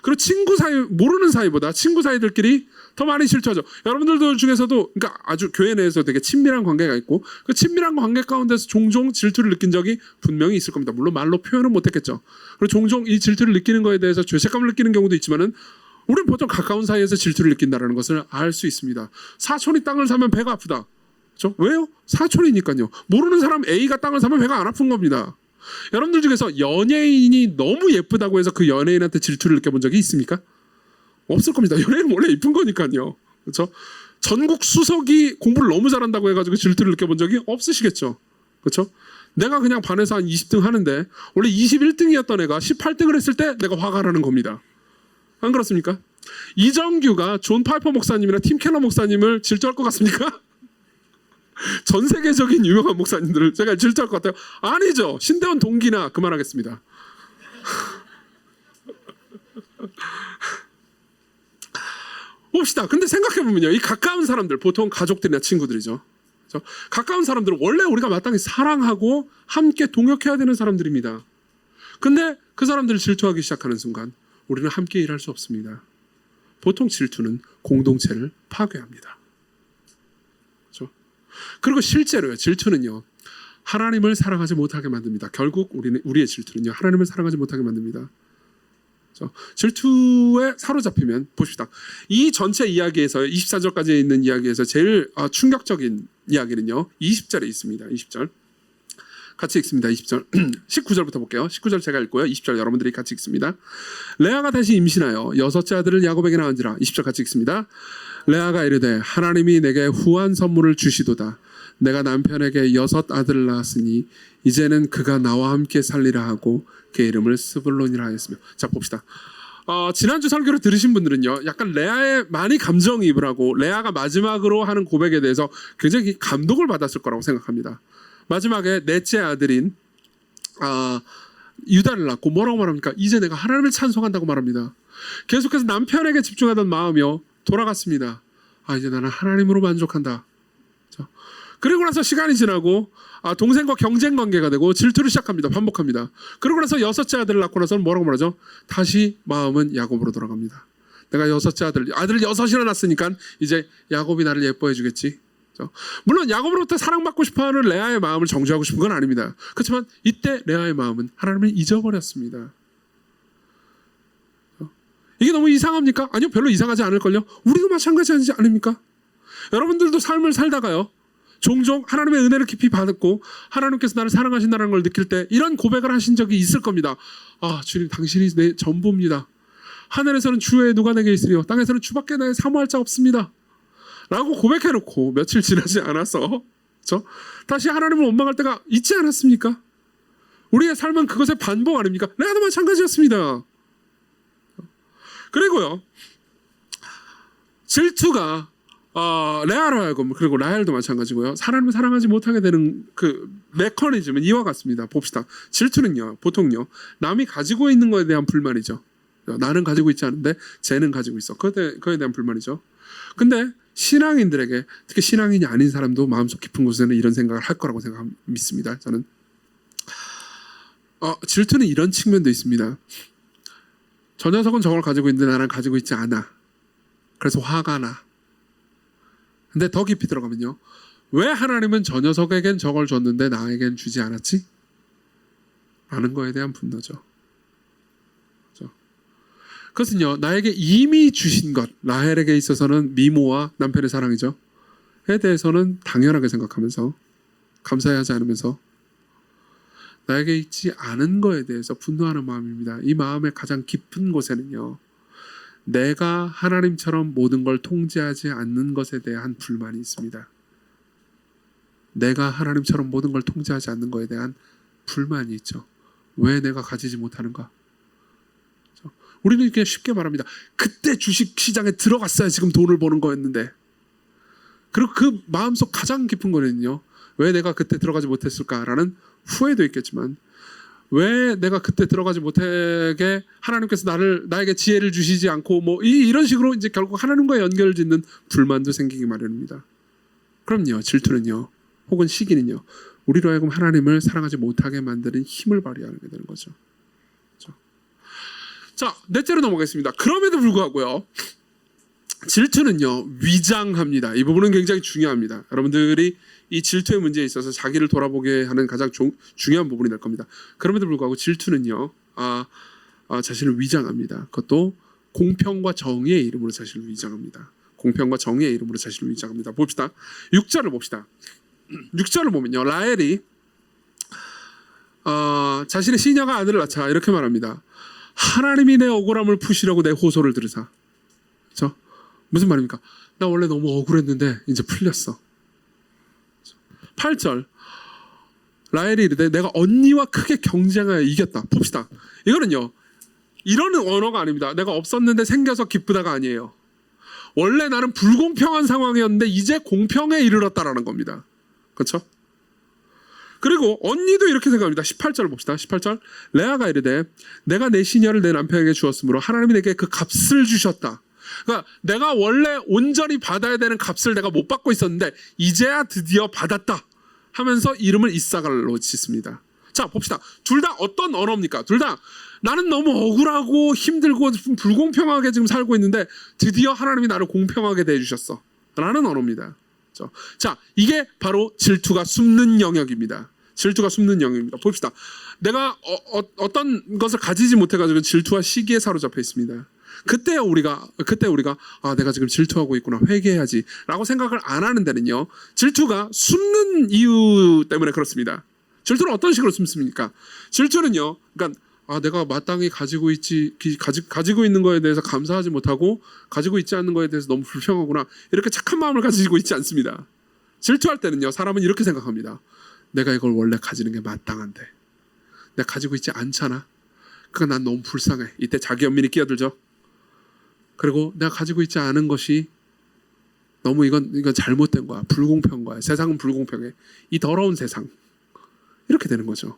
그리고 친구 사이, 모르는 사이보다 친구 사이들끼리 더 많이 질투하죠. 여러분들 중에서도, 그러니까 아주 교회 내에서 되게 친밀한 관계가 있고, 그 친밀한 관계 가운데서 종종 질투를 느낀 적이 분명히 있을 겁니다. 물론 말로 표현은 못했겠죠. 그리고 종종 이 질투를 느끼는 거에 대해서 죄책감을 느끼는 경우도 있지만은, 우리는 보통 가까운 사이에서 질투를 느낀다는 것을 알 수 있습니다. 사촌이 땅을 사면 배가 아프다. 그렇죠? 왜요? 사촌이니까요. 모르는 사람 A가 땅을 사면 배가 안 아픈 겁니다. 여러분들 중에서 연예인이 너무 예쁘다고 해서 그 연예인한테 질투를 느껴본 적이 있습니까? 없을 겁니다. 연예인은 원래 예쁜 거니까요. 그렇죠? 전국 수석이 공부를 너무 잘한다고 해가지고 질투를 느껴본 적이 없으시겠죠. 그렇죠? 내가 그냥 반에서 한 20등 하는데 원래 21등이었던 애가 18등을 했을 때 내가 화가 나는 겁니다. 안 그렇습니까? 이정규가 존 파이퍼 목사님이나 팀 켈러 목사님을 질투할 것 같습니까? 전 세계적인 유명한 목사님들을 제가 질투할 것 같아요? 아니죠. 신대원 동기나 그만하겠습니다. 봅시다. 근데 생각해보면요. 이 가까운 사람들, 보통 가족들이나 친구들이죠. 그렇죠? 가까운 사람들은 원래 우리가 마땅히 사랑하고 함께 동역해야 되는 사람들입니다. 근데 그 사람들을 질투하기 시작하는 순간 우리는 함께 일할 수 없습니다. 보통 질투는 공동체를 파괴합니다. 그렇죠? 그리고 실제로요. 질투는요. 하나님을 사랑하지 못하게 만듭니다. 결국 우리의 질투는요. 하나님을 사랑하지 못하게 만듭니다. 질투에 사로잡히면 보십시다. 이 전체 이야기에서 24절까지 있는 이야기에서 제일 충격적인 이야기는요. 20절에 있습니다. 20절. 같이 읽습니다. 20절. 19절부터 볼게요. 19절 제가 읽고요. 20절 여러분들이 같이 읽습니다. 레아가 다시 임신하여 여섯째 아들을 야곱에게 낳은지라. 20절 같이 읽습니다. 레아가 이르되 하나님이 내게 후한 선물을 주시도다. 내가 남편에게 6 아들을 낳았으니 이제는 그가 나와 함께 살리라 하고 그 이름을 스불론이라 하였으며. 자 봅시다. 지난주 설교를 들으신 분들은요. 약간 레아에 많이 감정이입을 하고 레아가 마지막으로 하는 고백에 대해서 굉장히 감동을 받았을 거라고 생각합니다. 마지막에 넷째 아들인 유다를 낳고 뭐라고 말합니까? 이제 내가 하나님을 찬송한다고 말합니다. 계속해서 남편에게 집중하던 마음이요. 돌아갔습니다. 이제 나는 하나님으로 만족한다. 그리고 나서 시간이 지나고 동생과 경쟁 관계가 되고 질투를 시작합니다. 반복합니다. 그리고 나서 6째 아들을 낳고 나서는 뭐라고 말하죠? 다시 마음은 야곱으로 돌아갑니다. 내가 6째 아들을 6이나 낳았으니까 이제 야곱이 나를 예뻐해 주겠지. 물론 야곱으로부터 사랑받고 싶어하는 레아의 마음을 정죄하고 싶은 건 아닙니다. 그렇지만 이때 레아의 마음은 하나님을 잊어버렸습니다. 이게 너무 이상합니까? 아니요, 별로 이상하지 않을걸요. 우리도 마찬가지 아닙니까? 여러분들도 삶을 살다가요. 종종 하나님의 은혜를 깊이 받았고 하나님께서 나를 사랑하신다는 걸 느낄 때 이런 고백을 하신 적이 있을 겁니다. 주님 당신이 내 전부입니다. 하늘에서는 주 외에 누가 내게 있으리요 땅에서는 주밖에 나의 사모할 자 없습니다. 라고 고백해놓고 며칠 지나지 않아서 다시 하나님을 원망할 때가 있지 않았습니까? 우리의 삶은 그것의 반복 아닙니까? 레아도 마찬가지였습니다. 그리고요. 질투가 레아로 하여금 그리고 라헬도 마찬가지고요. 하나님을 사랑하지 못하게 되는 그 메커니즘은 이와 같습니다. 봅시다. 질투는요. 보통요. 남이 가지고 있는 것에 대한 불만이죠. 나는 가지고 있지 않은데 쟤는 가지고 있어. 그거에 대한 불만이죠. 근데 신앙인들에게 특히 신앙인이 아닌 사람도 마음속 깊은 곳에는 이런 생각을 할 거라고 믿습니다. 저는 질투는 이런 측면도 있습니다. 저 녀석은 저걸 가지고 있는데 나는 가지고 있지 않아. 그래서 화가 나. 근데 더 깊이 들어가면요. 왜 하나님은 저 녀석에겐 저걸 줬는데 나에겐 주지 않았지? 라는 거에 대한 분노죠. 그렇죠? 그것은요. 나에게 이미 주신 것, 라헬에게 있어서는 미모와 남편의 사랑이죠. 에 대해서는 당연하게 생각하면서 감사하지 않으면서 나에게 있지 않은 거에 대해서 분노하는 마음입니다. 이 마음의 가장 깊은 곳에는요. 내가 하나님처럼 모든 걸 통제하지 않는 것에 대한 불만이 있습니다. 내가 하나님처럼 모든 걸 통제하지 않는 것에 대한 불만이 있죠. 왜 내가 가지지 못하는가? 우리는 그냥 쉽게 말합니다. 그때 주식시장에 들어갔어야 지금 돈을 버는 거였는데. 그리고 그 마음속 가장 깊은 거는요. 왜 내가 그때 들어가지 못했을까라는 후회도 있겠지만 왜 내가 그때 들어가지 못하게 하나님께서 나에게 지혜를 주시지 않고 이런 식으로 이제 결국 하나님과 연결짓는 불만도 생기기 마련입니다. 그럼요. 질투는요. 혹은 시기는요. 우리로 하여금 하나님을 사랑하지 못하게 만드는 힘을 발휘하게 되는 거죠. 그렇죠? 자, 넷째로 넘어가겠습니다. 그럼에도 불구하고요. 질투는요. 위장합니다. 이 부분은 굉장히 중요합니다. 여러분들이 이 질투의 문제에 있어서 자기를 돌아보게 하는 가장 중요한 부분이 될 겁니다. 그럼에도 불구하고 질투는요. 자신을 위장합니다. 그것도 공평과 정의의 이름으로 자신을 위장합니다. 공평과 정의의 이름으로 자신을 위장합니다. 봅시다. 6절을 봅시다. 6절을 보면요. 라헬이 자신의 시녀가 아들을 낳자 이렇게 말합니다. 하나님이 내 억울함을 푸시려고 내 호소를 들으사. 그렇죠? 무슨 말입니까? 나 원래 너무 억울했는데 이제 풀렸어. 8절 라헬이 이르되 내가 언니와 크게 경쟁하여 이겼다. 봅시다. 이거는요, 이런 언어가 아닙니다. 내가 없었는데 생겨서 기쁘다가 아니에요. 원래 나는 불공평한 상황이었는데 이제 공평에 이르렀다라는 겁니다. 그렇죠? 그리고 언니도 이렇게 생각합니다. 18절 봅시다. 18절. 레아가 이르되 내가 내 시녀를 내 남편에게 주었으므로 하나님이 내게 그 값을 주셨다. 그러니까 내가 원래 온전히 받아야 되는 값을 내가 못 받고 있었는데 이제야 드디어 받았다 하면서 이름을 이사갈로 짓습니다. 자, 봅시다. 둘 다 어떤 언어입니까? 둘 다 나는 너무 억울하고 힘들고 불공평하게 지금 살고 있는데 드디어 하나님이 나를 공평하게 대해주셨어 라는 언어입니다. 자, 이게 바로 질투가 숨는 영역입니다. 질투가 숨는 영역입니다. 봅시다. 내가 어떤 것을 가지지 못해가지고 질투와 시기에 사로잡혀 있습니다. 그때 우리가 내가 지금 질투하고 있구나, 회개해야지 라고 생각을 안 하는 데는요, 질투가 숨는 이유 때문에 그렇습니다. 질투는 어떤 식으로 숨습니까? 질투는요, 그러니까 내가 마땅히 가지고 있는 거에 대해서 감사하지 못하고 가지고 있지 않는 거에 대해서 너무 불평하구나, 이렇게 착한 마음을 가지고 있지 않습니다. 질투할 때는요, 사람은 이렇게 생각합니다. 내가 이걸 원래 가지는 게 마땅한데 내가 가지고 있지 않잖아. 그건 난 너무 불쌍해. 이때 자기 연민이 끼어들죠. 그리고 내가 가지고 있지 않은 것이 너무 이건 잘못된 거야, 불공평한 거야, 세상은 불공평해, 이 더러운 세상, 이렇게 되는 거죠.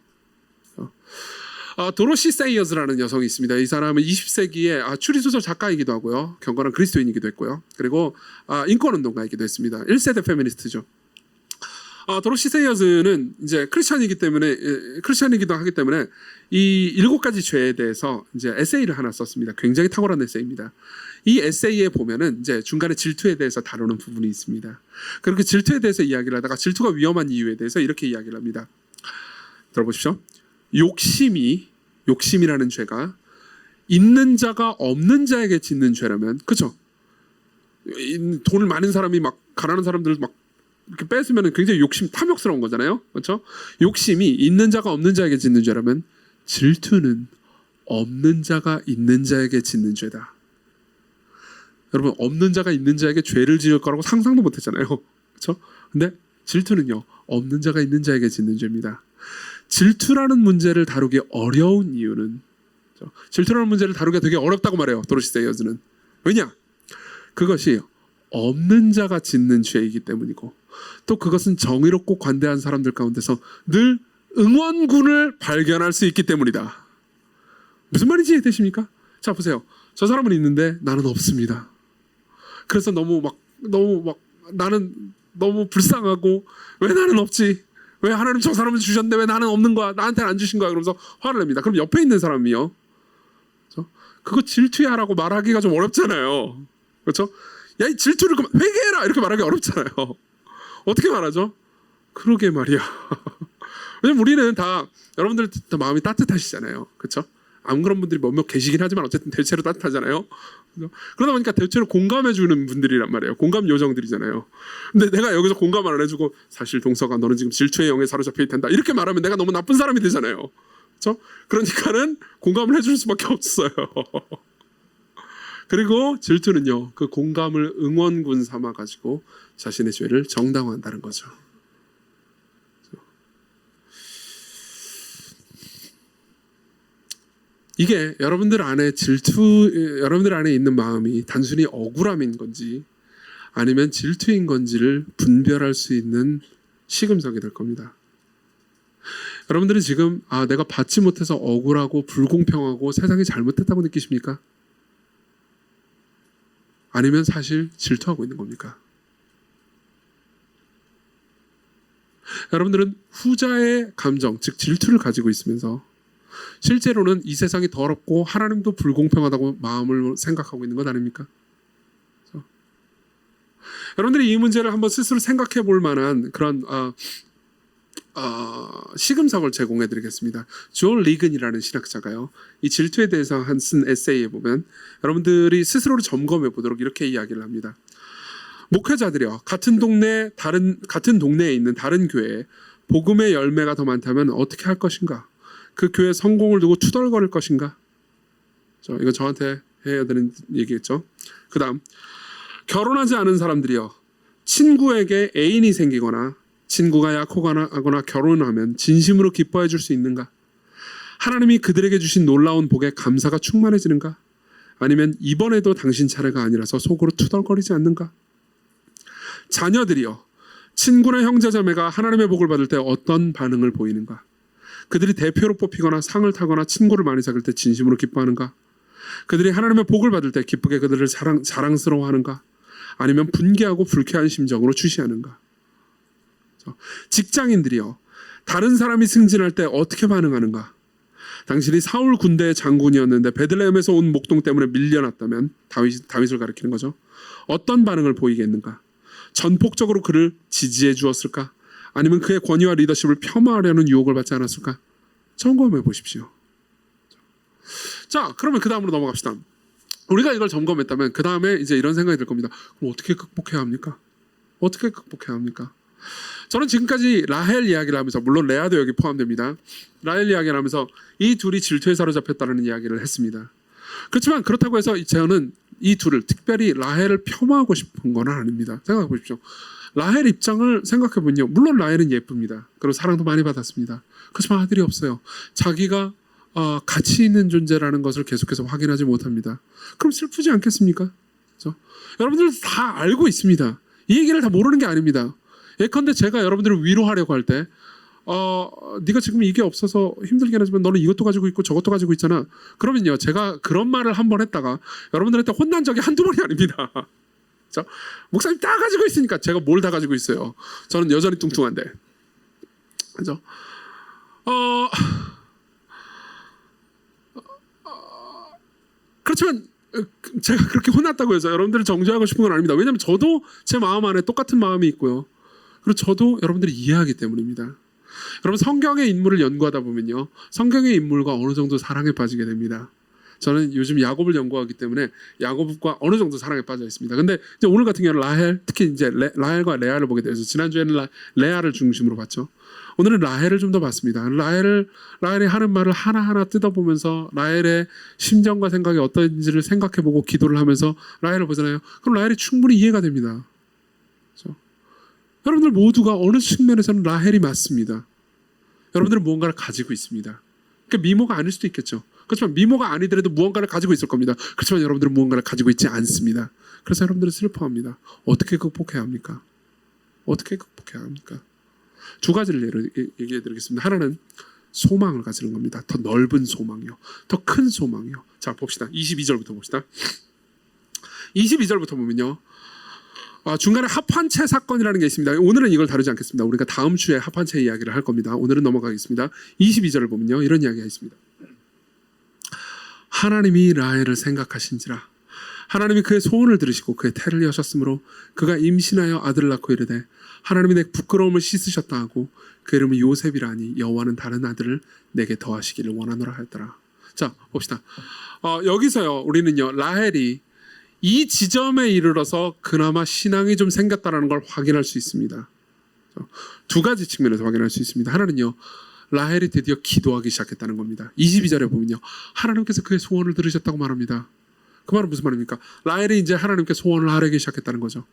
도로시 세이어스라는 여성이 있습니다. 이 사람은 20세기에 추리소설 작가이기도 하고요, 경건한 그리스도인이기도 했고요, 그리고 인권운동가이기도 했습니다. 1세대 페미니스트죠. 도로시 세이어스는 이제 크리스천이기도 하기 때문에 이 7가지 죄에 대해서 이제 에세이를 하나 썼습니다. 굉장히 탁월한 에세이입니다. 이 에세이에 보면은 이제 중간에 질투에 대해서 다루는 부분이 있습니다. 그리고 그 질투에 대해서 이야기를 하다가 질투가 위험한 이유에 대해서 이렇게 이야기를 합니다. 들어보십시오. 욕심이라는 죄가 있는 자가 없는 자에게 짓는 죄라면, 그렇죠? 돈을 많은 사람이 막 가난한 사람들을 막 이렇게 뺏으면 굉장히 탐욕스러운 거잖아요, 그렇죠? 욕심이 있는 자가 없는 자에게 짓는 죄라면 질투는 없는 자가 있는 자에게 짓는 죄다. 여러분, 없는 자가 있는 자에게 죄를 지을 거라고 상상도 못했잖아요, 그렇죠? 근데 질투는요, 없는 자가 있는 자에게 짓는 죄입니다. 질투라는 문제를 다루기 어려운 이유는, 질투라는 문제를 다루기가 되게 어렵다고 말해요, 도로시 세이어스는. 왜냐? 그것이 없는 자가 짓는 죄이기 때문이고, 또 그것은 정의롭고 관대한 사람들 가운데서 늘 응원군을 발견할 수 있기 때문이다. 무슨 말인지 이해되십니까? 자, 보세요. 저 사람은 있는데 나는 없습니다. 그래서 나는 너무 불쌍하고, 왜 나는 없지? 왜 하나님 저 사람을 주셨는데 왜 나는 없는 거야? 나한테는 안 주신 거야? 그러면서 화를 냅니다. 그럼 옆에 있는 사람이요, 그거 질투야 라고 말하기가 좀 어렵잖아요, 그렇죠? 야, 이 질투를 회개해라 이렇게 말하기 어렵잖아요. 어떻게 말하죠? 그러게 말이야. 왜냐면 우리는 다, 여러분들 다 마음이 따뜻하시잖아요, 그렇죠? 안 그런 분들이 몇몇 계시긴 하지만 어쨌든 대체로 따뜻하잖아요. 그러다 보니까 대체로 공감해주는 분들이란 말이에요. 공감 요정들이잖아요. 근데 내가 여기서 공감을 안 해주고, 사실 동서가 너는 지금 질투의 영에 사로잡혀 있단다 이렇게 말하면 내가 너무 나쁜 사람이 되잖아요, 그렇죠? 그러니까는 공감을 해줄 수밖에 없어요. 그리고 질투는요, 그 공감을 응원군 삼아가지고 자신의 죄를 정당화한다는 거죠. 이게 여러분들 안에 여러분들 안에 있는 마음이 단순히 억울함인 건지 아니면 질투인 건지를 분별할 수 있는 시금석이 될 겁니다. 여러분들은 지금 내가 받지 못해서 억울하고 불공평하고 세상이 잘못됐다고 느끼십니까? 아니면 사실 질투하고 있는 겁니까? 여러분들은 후자의 감정, 즉 질투를 가지고 있으면서 실제로는 이 세상이 더럽고 하나님도 불공평하다고 마음을 생각하고 있는 것 아닙니까? 그렇죠? 여러분들이 이 문제를 한번 스스로 생각해 볼 만한 그런 시금석을 제공해 드리겠습니다. 존 리근이라는 신학자가요, 이 질투에 대해서 쓴 에세이에 보면 여러분들이 스스로를 점검해 보도록 이렇게 이야기를 합니다. 목회자들이요, 같은 동네에 있는 다른 교회에 복음의 열매가 더 많다면 어떻게 할 것인가? 그 교회 성공을 두고 투덜거릴 것인가? 이거 저한테 해야 되는 얘기겠죠. 그 다음, 결혼하지 않은 사람들이요, 친구에게 애인이 생기거나 친구가 약혼하거나 결혼하면 진심으로 기뻐해 줄 수 있는가? 하나님이 그들에게 주신 놀라운 복에 감사가 충만해지는가? 아니면 이번에도 당신 차례가 아니라서 속으로 투덜거리지 않는가? 자녀들이여, 친구나 형제자매가 하나님의 복을 받을 때 어떤 반응을 보이는가? 그들이 대표로 뽑히거나 상을 타거나 친구를 많이 사귈 때 진심으로 기뻐하는가? 그들이 하나님의 복을 받을 때 기쁘게 그들을 자랑스러워하는가? 아니면 분개하고 불쾌한 심정으로 주시하는가? 직장인들이여, 다른 사람이 승진할 때 어떻게 반응하는가? 당신이 사울 군대의 장군이었는데 베들레헴에서 온 목동 때문에 밀려났다면, 다윗을 가리키는 거죠. 어떤 반응을 보이겠는가? 전폭적으로 그를 지지해 주었을까? 아니면 그의 권위와 리더십을 폄하하려는 유혹을 받지 않았을까? 점검해 보십시오. 자, 그러면 그 다음으로 넘어갑시다. 우리가 이걸 점검했다면 그 다음에 이제 이런 생각이 들 겁니다. 그럼 어떻게 극복해야 합니까? 어떻게 극복해야 합니까? 저는 지금까지 라헬 이야기를 하면서, 물론 레아도 여기 포함됩니다. 라헬 이야기를 하면서 이 둘이 질투에 사로잡혔다는 이야기를 했습니다. 그렇지만 그렇다고 해서 저는 이 둘을, 특별히 라헬을 폄하하고 싶은 건 아닙니다. 생각해 보십시오. 라헬 입장을 생각해 보면요, 물론 라헬은 예쁩니다. 그리고 사랑도 많이 받았습니다. 그렇지만 아들이 없어요. 자기가 가치 있는 존재라는 것을 계속해서 확인하지 못합니다. 그럼 슬프지 않겠습니까? 그렇죠? 여러분들 다 알고 있습니다. 이 얘기를 다 모르는 게 아닙니다. 예컨대 제가 여러분들을 위로하려고 할 때 네가 지금 이게 없어서 힘들긴 하지만 너는 이것도 가지고 있고 저것도 가지고 있잖아. 그러면요, 제가 그런 말을 한 번 했다가 여러분들한테 혼난 적이 한두 번이 아닙니다. 그렇죠? 목사님 다 가지고 있으니까. 제가 뭘 다 가지고 있어요? 저는 여전히 뚱뚱한데. 그렇죠? 그렇지만 제가 그렇게 혼났다고 해서 여러분들을 정죄하고 싶은 건 아닙니다. 왜냐하면 저도 제 마음 안에 똑같은 마음이 있고요. 그리고 저도 여러분들이 이해하기 때문입니다. 여러분, 성경의 인물을 연구하다 보면요, 성경의 인물과 어느 정도 사랑에 빠지게 됩니다. 저는 요즘 야곱을 연구하기 때문에 야곱과 어느 정도 사랑에 빠져 있습니다. 근데 이제 오늘 같은 경우는 라헬, 특히 이제 라헬과 레아를 보게 돼서 지난주에는 레아를 중심으로 봤죠. 오늘은 라헬을 좀 더 봤습니다. 라헬이 하는 말을 하나하나 뜯어보면서 라헬의 심정과 생각이 어떤지를 생각해보고 기도를 하면서 라헬을 보잖아요. 그럼 라헬이 충분히 이해가 됩니다. 그렇죠? 여러분들 모두가 어느 측면에서는 라헬이 맞습니다. 여러분들은 무언가를 가지고 있습니다. 그러니까 미모가 아닐 수도 있겠죠. 그렇지만 미모가 아니더라도 무언가를 가지고 있을 겁니다. 그렇지만 여러분들은 무언가를 가지고 있지 않습니다. 그래서 여러분들은 슬퍼합니다. 어떻게 극복해야 합니까? 어떻게 극복해야 합니까? 두 가지를 얘기해 드리겠습니다. 하나는 소망을 가지는 겁니다. 더 넓은 소망이요. 더 큰 소망이요. 자, 봅시다. 22절부터 봅시다. 22절부터 보면요, 중간에 합한채 사건이라는 게 있습니다. 오늘은 이걸 다루지 않겠습니다. 우리가 다음 주에 합한채 이야기를 할 겁니다. 오늘은 넘어가겠습니다. 22절을 보면요, 이런 이야기가 있습니다. 하나님이 라헬을 생각하신지라. 하나님이 그의 소원을 들으시고 그의 태를 여셨으므로 그가 임신하여 아들을 낳고 이르되 하나님이 내 부끄러움을 씻으셨다 하고 그 이름을 요셉이라 하니 여호와는 다른 아들을 내게 더하시기를 원하노라 하였더라. 자, 봅시다. 여기서요, 우리는요, 라헬이 이 지점에 이르러서 그나마 신앙이 좀 생겼다는 걸 확인할 수 있습니다. 두 가지 측면에서 확인할 수 있습니다. 하나는요, 라헬이 드디어 기도하기 시작했다는 겁니다. 22절에 보면요, 하나님께서 그의 소원을 들으셨다고 말합니다. 그 말은 무슨 말입니까? 라헬이 이제 하나님께 소원을 하기 시작했다는 거죠.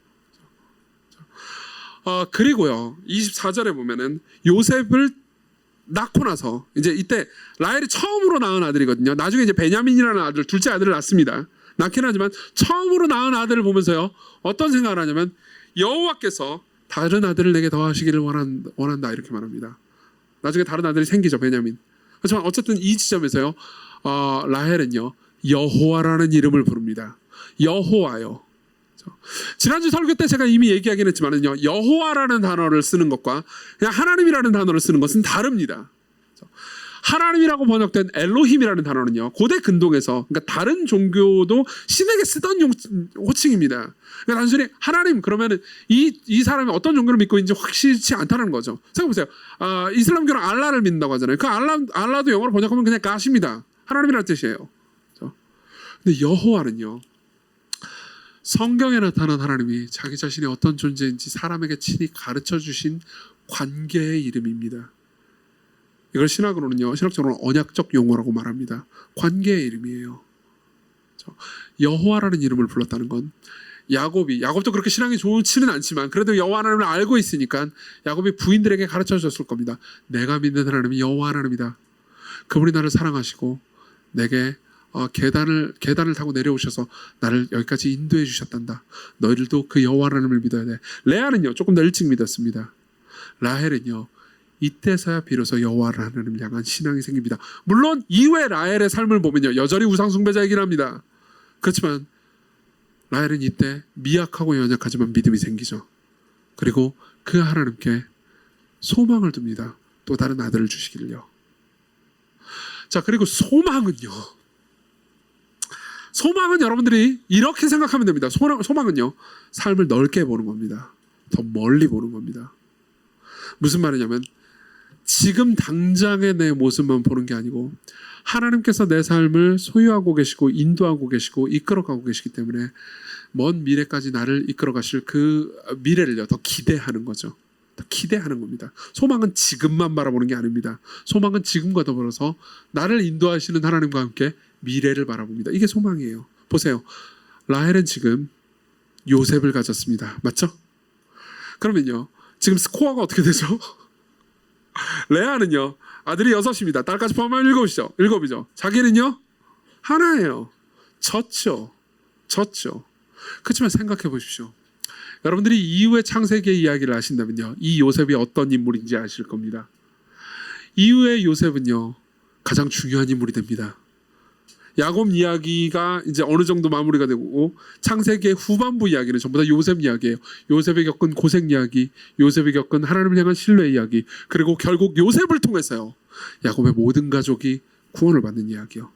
그리고요, 24절에 보면은 요셉을 낳고 나서 이제 이때 라헬이 처음으로 낳은 아들이거든요. 나중에 이제 베냐민이라는 아들, 둘째 아들을 낳습니다. 낳긴 하지만 처음으로 낳은 아들을 보면서요, 어떤 생각을 하냐면 여호와께서 다른 아들을 내게 더하시기를 원한다, 이렇게 말합니다. 나중에 다른 아들이 생기죠, 베냐민. 그렇지만 어쨌든 이 지점에서요, 라헬은요, 여호와라는 이름을 부릅니다. 여호와요. 지난주 설교 때 제가 이미 얘기하긴 했지만은요, 여호와라는 단어를 쓰는 것과 그냥 하나님이라는 단어를 쓰는 것은 다릅니다. 하나님이라고 번역된 엘로힘이라는 단어는요, 고대 근동에서, 그러니까 다른 종교도 신에게 쓰던 호칭입니다. 그러니까 단순히 하나님 그러면은 이 사람이 어떤 종교를 믿고 있는지 확실치 않다는 거죠. 생각해보세요. 이슬람교는 알라를 믿는다고 하잖아요. 그 알라도 영어로 번역하면 그냥 가십니다. 하나님이라는 뜻이에요. 근데 여호와는요, 성경에 나타난 하나님이 자기 자신이 어떤 존재인지 사람에게 친히 가르쳐 주신 관계의 이름입니다. 이걸 신학적으로는 언약적 용어라고 말합니다. 관계의 이름이에요. 여호와라는 이름을 불렀다는 건 야곱도 그렇게 신앙이 좋지는 않지만 그래도 여호와 하나님을 알고 있으니까 야곱이 부인들에게 가르쳐 줬을 겁니다. 내가 믿는 하나님이 여호와 하나님이다. 그분이 나를 사랑하시고 내게 계단을 타고 내려오셔서 나를 여기까지 인도해 주셨단다. 너희들도 그 여호와 하나님을 믿어야 돼. 레아는요 조금 더 일찍 믿었습니다. 라헬은요 이때서야 비로소 여호와 하나님을 향한 신앙이 생깁니다. 물론 이후에 라헬의 삶을 보면요 여전히 우상 숭배자이긴 합니다. 그렇지만 라헬은 이때 미약하고 연약하지만 믿음이 생기죠. 그리고 그 하나님께 소망을 둡니다. 또 다른 아들을 주시기를요. 자, 그리고 소망은요. 소망은 여러분들이 이렇게 생각하면 됩니다. 소망은요. 삶을 넓게 보는 겁니다. 더 멀리 보는 겁니다. 무슨 말이냐면 지금 당장의 내 모습만 보는 게 아니고 하나님께서 내 삶을 소유하고 계시고 인도하고 계시고 이끌어가고 계시기 때문에 먼 미래까지 나를 이끌어 가실 그 미래를요 더 기대하는 거죠. 더 기대하는 겁니다. 소망은 지금만 바라보는 게 아닙니다. 소망은 지금과 더불어서 나를 인도하시는 하나님과 함께 미래를 바라봅니다. 이게 소망이에요. 보세요. 라헬은 지금 요셉을 가졌습니다. 맞죠? 그러면요 지금 스코어가 어떻게 되죠? 레아는요 아들이 6입니다. 딸까지 포함하면 7이죠. 자기는요 하나예요. 졌죠. 그렇지만 생각해 보십시오. 여러분들이 이후의 창세기의 이야기를 아신다면요 이 요셉이 어떤 인물인지 아실 겁니다. 이후의 요셉은요 가장 중요한 인물이 됩니다. 야곱 이야기가 이제 어느 정도 마무리가 되고 창세기의 후반부 이야기는 전부 다 요셉 이야기예요. 요셉이 겪은 고생 이야기, 요셉이 겪은 하나님을 향한 신뢰 이야기, 그리고 결국 요셉을 통해서요 야곱의 모든 가족이 구원을 받는 이야기요.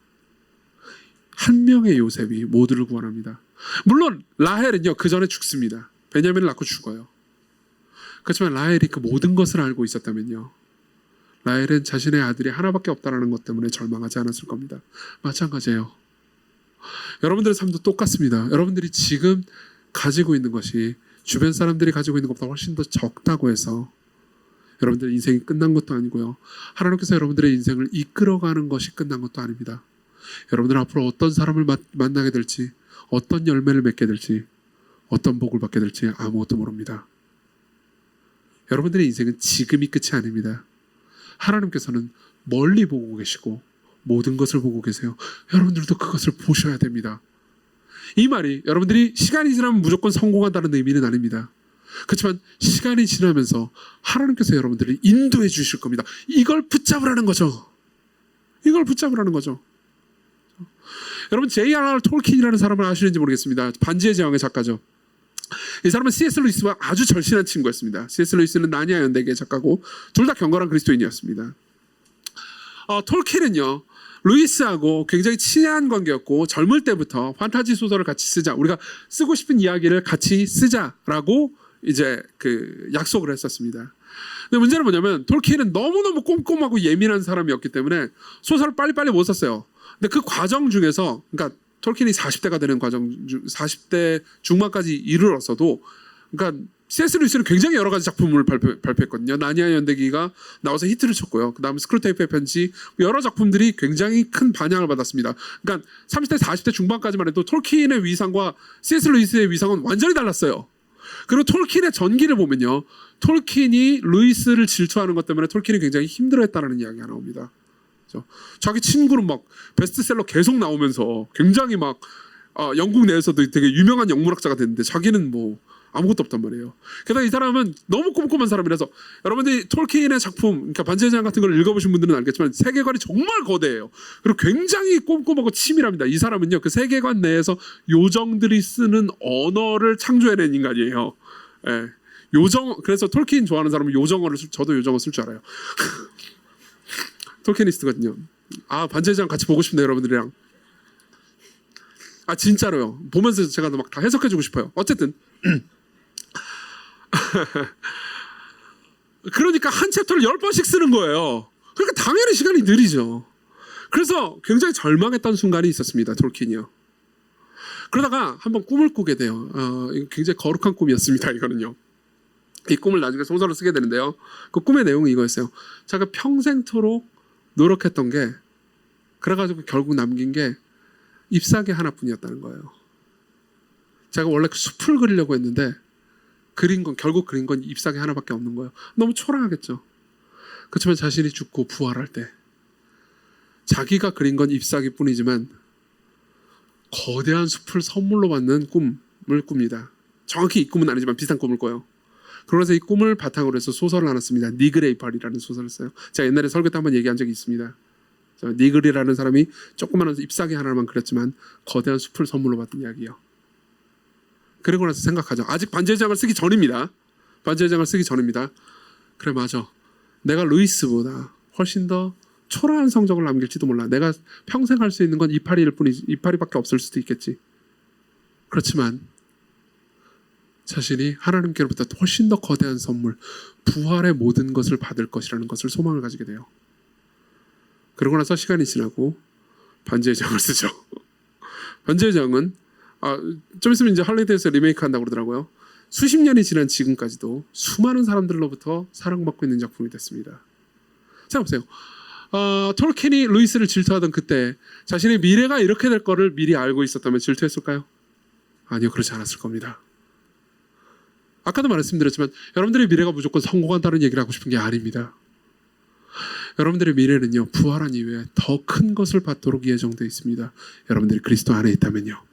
한 명의 요셉이 모두를 구원합니다. 물론 라헬은요 그 전에 죽습니다. 베냐민을 낳고 죽어요. 그렇지만 라헬이 그 모든 것을 알고 있었다면요 라헬은 자신의 아들이 하나밖에 없다는 것 때문에 절망하지 않았을 겁니다. 마찬가지예요. 여러분들의 삶도 똑같습니다. 여러분들이 지금 가지고 있는 것이 주변 사람들이 가지고 있는 것보다 훨씬 더 적다고 해서 여러분들의 인생이 끝난 것도 아니고요. 하나님께서 여러분들의 인생을 이끌어가는 것이 끝난 것도 아닙니다. 여러분들은 앞으로 어떤 사람을 만나게 될지, 어떤 열매를 맺게 될지, 어떤 복을 받게 될지 아무것도 모릅니다. 여러분들의 인생은 지금이 끝이 아닙니다. 하나님께서는 멀리 보고 계시고 모든 것을 보고 계세요. 여러분들도 그것을 보셔야 됩니다. 이 말이 여러분들이 시간이 지나면 무조건 성공한다는 의미는 아닙니다. 그렇지만 시간이 지나면서 하나님께서 여러분들을 인도해 주실 겁니다. 이걸 붙잡으라는 거죠. 여러분 J.R.R. 톨킨이라는 사람을 아시는지 모르겠습니다. 반지의 제왕의 작가죠. 이 사람은 C.S. 루이스와 아주 절친한 친구였습니다. C.S. 루이스는 나니아 연대기의 작가고 둘 다 경건한 그리스도인이었습니다. 톨킨은요 루이스하고 굉장히 친한 관계였고 젊을 때부터 판타지 소설을 같이 쓰자, 우리가 쓰고 싶은 이야기를 같이 쓰자라고 이제 그 약속을 했었습니다. 근데 문제는 뭐냐면 톨킨은 너무너무 꼼꼼하고 예민한 사람이었기 때문에 소설을 빨리빨리 못 썼어요. 근데 그 과정 중에서 그러니까 톨킨이 40대가 되는 과정, 40대 중반까지 이르렀어도, 그러니까 C.S. 루이스는 굉장히 여러 가지 작품을 발표했거든요. 나니아 연대기가 나와서 히트를 쳤고요. 그 다음에 스크루테이프의 편지, 여러 작품들이 굉장히 큰 반향을 받았습니다. 그러니까 30대, 40대 중반까지만 해도 톨킨의 위상과 C.S. 루이스의 위상은 완전히 달랐어요. 그리고 톨킨의 전기를 보면요, 톨킨이 루이스를 질투하는 것 때문에 톨킨이 굉장히 힘들어했다는 이야기가 나옵니다. 자기 친구는 막 베스트셀러 계속 나오면서 굉장히 막 영국 내에서도 되게 유명한 영문학자가 됐는데 자기는 뭐 아무것도 없단 말이에요. 게다가 이 사람은 너무 꼼꼼한 사람이라서 여러분들이 톨킨의 작품, 그러니까 반지의 제왕 같은 걸 읽어보신 분들은 알겠지만 세계관이 정말 거대해요. 그리고 굉장히 꼼꼼하고 치밀합니다. 이 사람은요 그 세계관 내에서 요정들이 쓰는 언어를 창조해낸 인간이에요. 예. 그래서 톨킨 좋아하는 사람은 요정어를 저도 요정어 쓸 줄 알아요. 톨키니스트거든요. 반지의 제왕 같이 보고 싶네요, 여러분들이랑. 진짜로요. 보면서 제가 막 다 해석해주고 싶어요. 어쨌든 그러니까 한 챕터를 10번씩 쓰는 거예요. 그러니까 당연히 시간이 느리죠. 그래서 굉장히 절망했던 순간이 있었습니다, 톨킨이요. 그러다가 한번 꿈을 꾸게 돼요. 굉장히 거룩한 꿈이었습니다, 이거는요. 이 꿈을 나중에 소설로 쓰게 되는데요. 그 꿈의 내용이 이거였어요. 제가 평생토록 노력했던 게, 그래가지고 결국 남긴 게 잎사귀 하나뿐이었다는 거예요. 제가 원래 그 숲을 그리려고 했는데 결국 그린 건 잎사귀 하나밖에 없는 거예요. 너무 초라하겠죠. 그렇지만 자신이 죽고 부활할 때 자기가 그린 건 잎사귀뿐이지만 거대한 숲을 선물로 받는 꿈을 꿉니다. 정확히 이 꿈은 아니지만 비슷한 꿈을 꿔요. 그러면서 이 꿈을 바탕으로 해서 소설을 하나 씁니다. 니그레이팔이라는 소설을 써요. 제가 옛날에 설교 때 한번 얘기한 적이 있습니다. 니글이라는 사람이 조그마한 잎사귀 하나만 그렸지만 거대한 숲을 선물로 받은 이야기예요. 그리고 나서 생각하죠. 아직 반지의 제왕을 쓰기 전입니다. 반지의 제왕을 쓰기 전입니다. 그래, 맞아. 내가 루이스보다 훨씬 더 초라한 성적을 남길지도 몰라. 내가 평생 할 수 있는 건 이파리일 뿐이지, 이파리밖에 없을 수도 있겠지. 그렇지만 자신이 하나님께로부터 훨씬 더 거대한 선물, 부활의 모든 것을 받을 것이라는 것을 소망을 가지게 돼요. 그러고 나서 시간이 지나고 반지의 제왕을 쓰죠. 반지의 제왕은 좀 있으면 이제 할리우드에서 리메이크 한다고 그러더라고요. 수십 년이 지난 지금까지도 수많은 사람들로부터 사랑받고 있는 작품이 됐습니다. 생각해보세요. 톨킨이 루이스를 질투하던 그때 자신의 미래가 이렇게 될 거를 미리 알고 있었다면 질투했을까요? 아니요, 그렇지 않았을 겁니다. 아까도 말씀드렸지만 여러분들의 미래가 무조건 성공한다는 얘기를 하고 싶은 게 아닙니다. 여러분들의 미래는요, 부활한 이후에 더 큰 것을 받도록 예정되어 있습니다. 여러분들이 그리스도 안에 있다면요.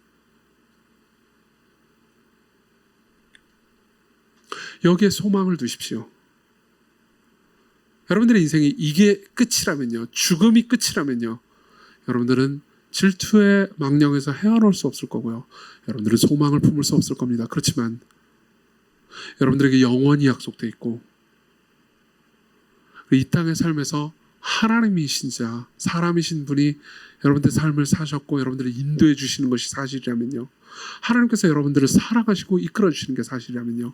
여기에 소망을 두십시오. 여러분들의 인생이 이게 끝이라면요, 죽음이 끝이라면요, 여러분들은 질투의 망령에서 헤어나올 수 없을 거고요, 여러분들은 소망을 품을 수 없을 겁니다. 그렇지만 여러분들에게 영원히 약속되어 있고 이 땅의 삶에서 하나님이신 자, 사람이신 분이 여러분들의 삶을 사셨고 여러분들을 인도해 주시는 것이 사실이라면요, 하나님께서 여러분들을 사랑하시고 이끌어 주시는 게 사실이라면요,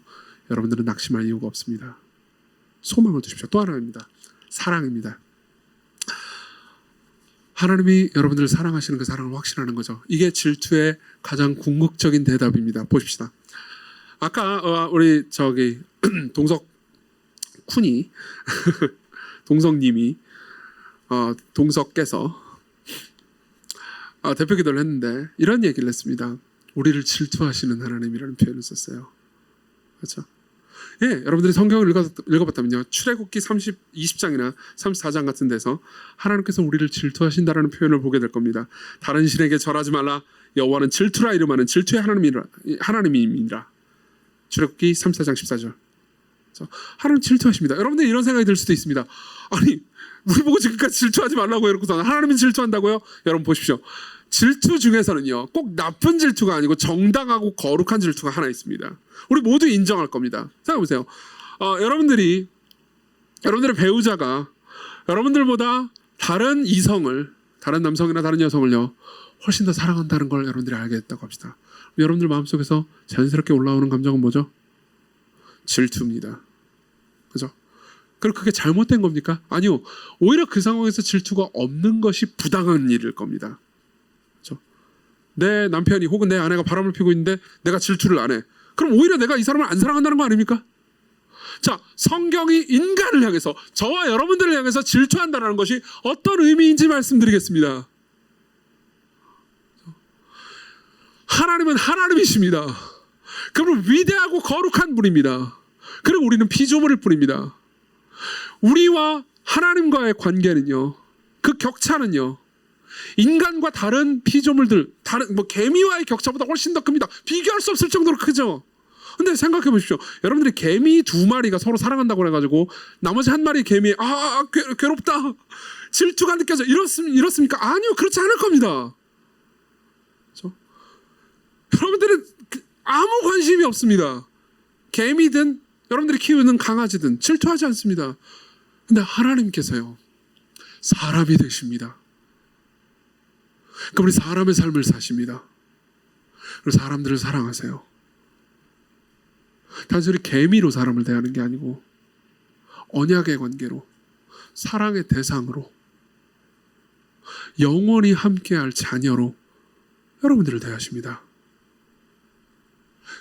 여러분들은 낙심할 이유가 없습니다. 소망을 두십시오. 또 하나입니다. 사랑입니다. 하나님이 여러분들을 사랑하시는 그 사랑을 확신하는 거죠. 이게 질투의 가장 궁극적인 대답입니다. 보십시다. 아까 우리 동석쿤이 동석님이 동석께서 대표 기도를 했는데 이런 얘기를 했습니다. 우리를 질투하시는 하나님이라는 표현을 썼어요. 그렇죠? 예, 여러분들이 성경을 읽어봤다면요, 출애굽기 20장이나 34장 같은 데서 하나님께서 우리를 질투하신다라는 표현을 보게 될 겁니다. 다른 신에게 절하지 말라. 여호와는 질투라 이름하는 질투의 하나님이니라. 출애굽기 34장 14절. 하나님 질투하십니다. 여러분들 이런 생각이 들 수도 있습니다. 아니, 우리 보고 지금까지 질투하지 말라고 해놓고서 하나님은 질투한다고요? 여러분 보십시오. 질투 중에서는요, 꼭 나쁜 질투가 아니고 정당하고 거룩한 질투가 하나 있습니다. 우리 모두 인정할 겁니다. 생각해보세요. 여러분들의 배우자가 여러분들보다 다른 이성을, 다른 남성이나 다른 여성을요, 훨씬 더 사랑한다는 걸 여러분들이 알게 됐다고 합시다. 여러분들 마음속에서 자연스럽게 올라오는 감정은 뭐죠? 질투입니다. 그죠? 그럼 그게 잘못된 겁니까? 아니요. 오히려 그 상황에서 질투가 없는 것이 부당한 일일 겁니다. 그죠? 내 남편이 혹은 내 아내가 바람을 피우고 있는데 내가 질투를 안 해. 그럼 오히려 내가 이 사람을 안 사랑한다는 거 아닙니까? 자, 성경이 인간을 향해서, 저와 여러분들을 향해서 질투한다는 것이 어떤 의미인지 말씀드리겠습니다. 하나님은 하나님이십니다. 그러면 위대하고 거룩한 분입니다. 그리고 우리는 피조물일 뿐입니다. 우리와 하나님과의 관계는요, 그 격차는요, 인간과 다른 피조물들, 개미와의 격차보다 훨씬 더 큽니다. 비교할 수 없을 정도로 크죠. 근데 생각해 보십시오. 여러분들이 개미 2마리가 서로 사랑한다고 해가지고 나머지 한 마리 개미 괴롭다, 질투가 느껴져, 이렇습니까? 아니요, 그렇지 않을 겁니다. 그렇죠? 여러분들은 아무 관심이 없습니다. 개미든 여러분들이 키우는 강아지든 질투하지 않습니다. 근데 하나님께서요, 사람이 되십니다. 그분이 사람의 삶을 사십니다. 그리고 사람들을 사랑하세요. 단순히 개미로 사람을 대하는 게 아니고 언약의 관계로, 사랑의 대상으로, 영원히 함께할 자녀로 여러분들을 대하십니다.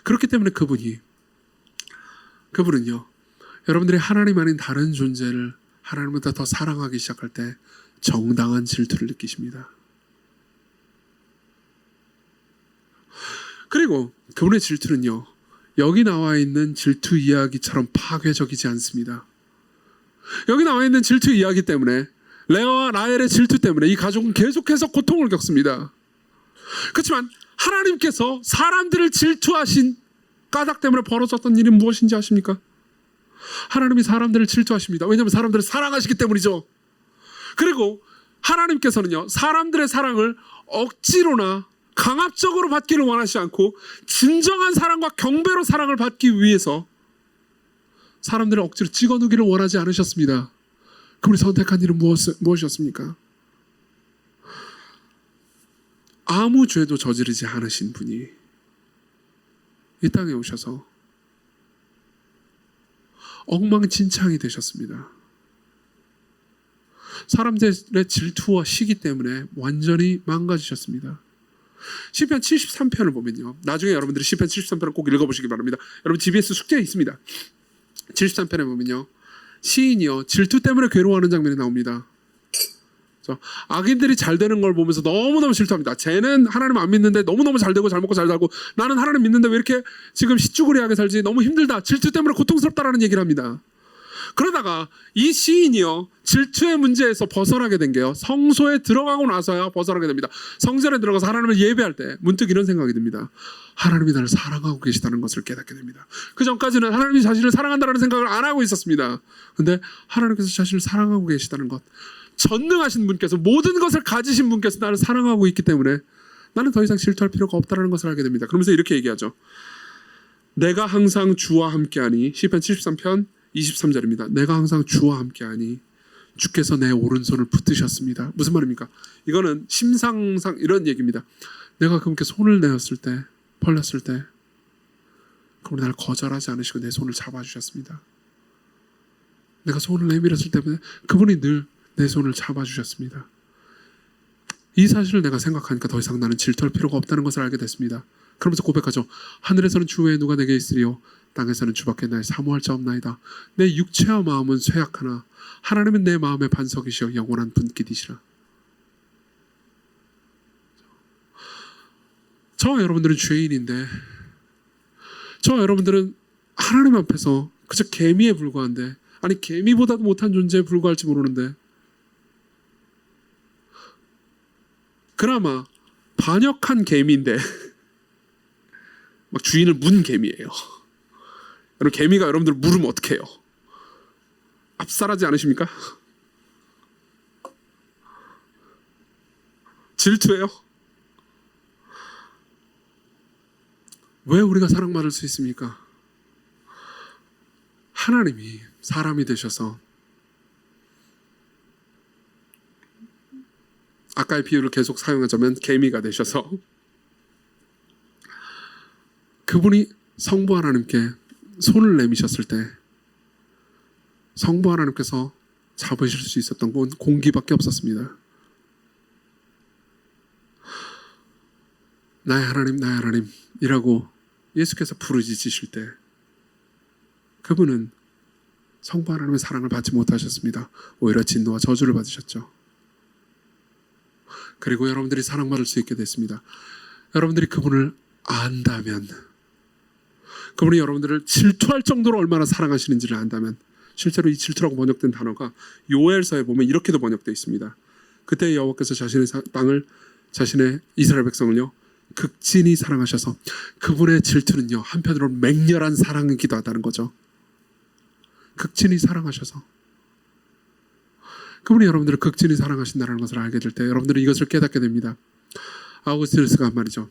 그렇기 때문에 그분은요, 여러분들이 하나님 아닌 다른 존재를 하나님보다 더 사랑하기 시작할 때 정당한 질투를 느끼십니다. 그리고 그분의 질투는요, 여기 나와 있는 질투 이야기처럼 파괴적이지 않습니다. 여기 나와 있는 질투 이야기 때문에, 레아와 라헬의 질투 때문에 이 가족은 계속해서 고통을 겪습니다. 그렇지만 하나님께서 사람들을 질투하신 까닭 때문에 벌어졌던 일이 무엇인지 아십니까? 하나님이 사람들을 질투하십니다. 왜냐하면 사람들을 사랑하시기 때문이죠. 그리고 하나님께서는요, 사람들의 사랑을 억지로나 강압적으로 받기를 원하지 않고 진정한 사랑과 경배로 사랑을 받기 위해서 사람들을 억지로 찍어누기를 원하지 않으셨습니다. 그분이 선택한 일은 무엇이었습니까? 아무 죄도 저지르지 않으신 분이 이 땅에 오셔서 엉망진창이 되셨습니다. 사람들의 질투와 시기 때문에 완전히 망가지셨습니다. 시편 73편을 보면요, 나중에 여러분들이 시편 73편을 꼭 읽어보시기 바랍니다. 여러분 GBS 숙제에 있습니다. 73편에 보면요, 시인이요 질투 때문에 괴로워하는 장면이 나옵니다. 악인들이 잘 되는 걸 보면서 너무너무 질투합니다. 쟤는 하나님 안 믿는데 너무너무 잘 되고 잘 먹고 잘 살고, 나는 하나님 믿는데 왜 이렇게 지금 시쭈그리하게 살지, 너무 힘들다, 질투 때문에 고통스럽다라는 얘기를 합니다. 그러다가 이 시인이요, 질투의 문제에서 벗어나게 된 게요, 성소에 들어가고 나서야 벗어나게 됩니다. 성전에 들어가서 하나님을 예배할 때 문득 이런 생각이 듭니다. 하나님이 나를 사랑하고 계시다는 것을 깨닫게 됩니다. 그 전까지는 하나님이 자신을 사랑한다는 생각을 안 하고 있었습니다. 근데 하나님께서 자신을 사랑하고 계시다는 것, 전능하신 분께서, 모든 것을 가지신 분께서 나를 사랑하고 있기 때문에 나는 더 이상 질투할 필요가 없다는 것을 알게 됩니다. 그러면서 이렇게 얘기하죠. 내가 항상 주와 함께하니, 시편 73편 23절입니다. 내가 항상 주와 함께하니 주께서 내 오른손을 붙드셨습니다. 무슨 말입니까? 이거는 심상상 이런 얘기입니다. 내가 그분께 손을 내었을 때, 벌렸을 때 그분이 나를 거절하지 않으시고 내 손을 잡아주셨습니다. 내가 손을 내밀었을 때 그분이 늘 내 손을 잡아주셨습니다. 이 사실을 내가 생각하니까 더 이상 나는 질투할 필요가 없다는 것을 알게 됐습니다. 그러면서 고백하죠. 하늘에서는 주 외에 누가 내게 있으리요, 땅에서는 주밖에 나의 사모할 자 없나이다. 내 육체와 마음은 쇠약하나 하나님은 내 마음의 반석이시여 영원한 분깃이시라. 저와 여러분들은 죄인인데, 저와 여러분들은 하나님 앞에서 그저 개미에 불과한데, 아니 개미보다도 못한 존재에 불과할지 모르는데, 그나마 반역한 개미인데 막 주인을 문 개미예요. 여러분, 개미가 여러분들 물으면 어떡해요? 압살하지 않으십니까? 질투해요? 왜 우리가 사랑받을 수 있습니까? 하나님이 사람이 되셔서, 아까의 비유를 계속 사용하자면 개미가 되셔서 그분이 성부 하나님께 손을 내미셨을 때 성부 하나님께서 잡으실 수 있었던 건 공기밖에 없었습니다. 나의 하나님, 나의 하나님 이라고 예수께서 부르짖으실 때 그분은 성부 하나님의 사랑을 받지 못하셨습니다. 오히려 진노와 저주를 받으셨죠. 그리고 여러분들이 사랑받을 수 있게 됐습니다. 여러분들이 그분을 안다면, 그분이 여러분들을 질투할 정도로 얼마나 사랑하시는지를 안다면, 실제로 이 질투라고 번역된 단어가 요엘서에 보면 이렇게도 번역되어 있습니다. 그때 여호와께서 자신의 땅을, 자신의 이스라엘 백성을요 극진히 사랑하셔서, 그분의 질투는요 한편으로 맹렬한 사랑이기도 하다는 거죠. 극진히 사랑하셔서 그분이 여러분들을 극진히 사랑하신다는 것을 알게 될 때 여러분들은 이것을 깨닫게 됩니다. 아우구스티누스가 한 말이죠.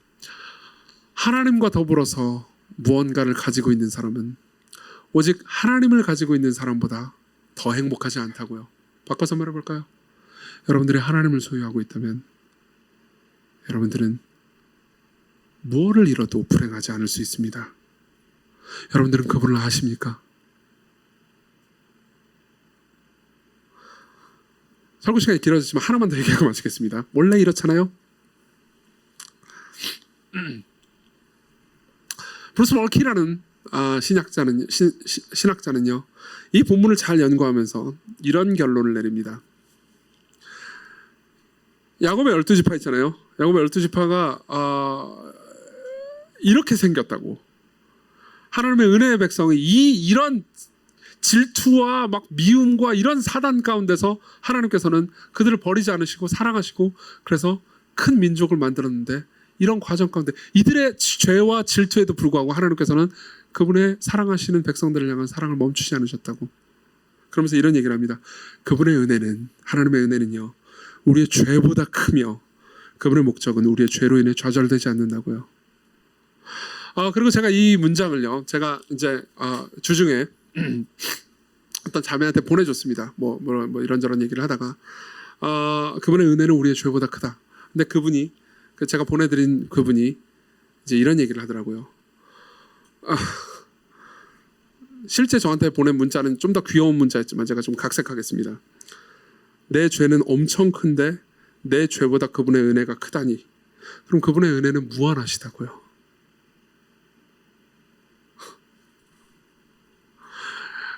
하나님과 더불어서 무언가를 가지고 있는 사람은 오직 하나님을 가지고 있는 사람보다 더 행복하지 않다고요. 바꿔서 말해볼까요? 여러분들이 하나님을 소유하고 있다면 여러분들은 무엇을 잃어도 불행하지 않을 수 있습니다. 여러분들은 그분을 아십니까? 설교 시간이 길어졌지만 하나만 더 얘기하고 마치겠습니다. 원래 이렇잖아요. 브루스 멀키라는 신학자는요 이 본문을 잘 연구하면서 이런 결론을 내립니다. 야곱의 12지파 있잖아요. 야곱의 12지파가 이렇게 생겼다고. 하나님의 은혜의 백성이 이런 질투와 막 미움과 이런 사단 가운데서 하나님께서는 그들을 버리지 않으시고 사랑하시고 그래서 큰 민족을 만들었는데 이런 과정 가운데 이들의 죄와 질투에도 불구하고 하나님께서는 그분의 사랑하시는 백성들을 향한 사랑을 멈추지 않으셨다고. 그러면서 이런 얘기를 합니다. 그분의 은혜는, 하나님의 은혜는요, 우리의 죄보다 크며 그분의 목적은 우리의 죄로 인해 좌절되지 않는다고요. 그리고 제가 이 문장을요, 제가 이제 주중에 어떤 자매한테 보내줬습니다. 뭐 이런저런 얘기를 하다가 그분의 은혜는 우리의 죄보다 크다. 근데 그분이, 제가 보내드린 그분이 이제 이런 얘기를 하더라고요. 실제 저한테 보낸 문자는 좀 더 귀여운 문자였지만 제가 좀 각색하겠습니다. 내 죄는 엄청 큰데 내 죄보다 그분의 은혜가 크다니. 그럼 그분의 은혜는 무한하시다고요.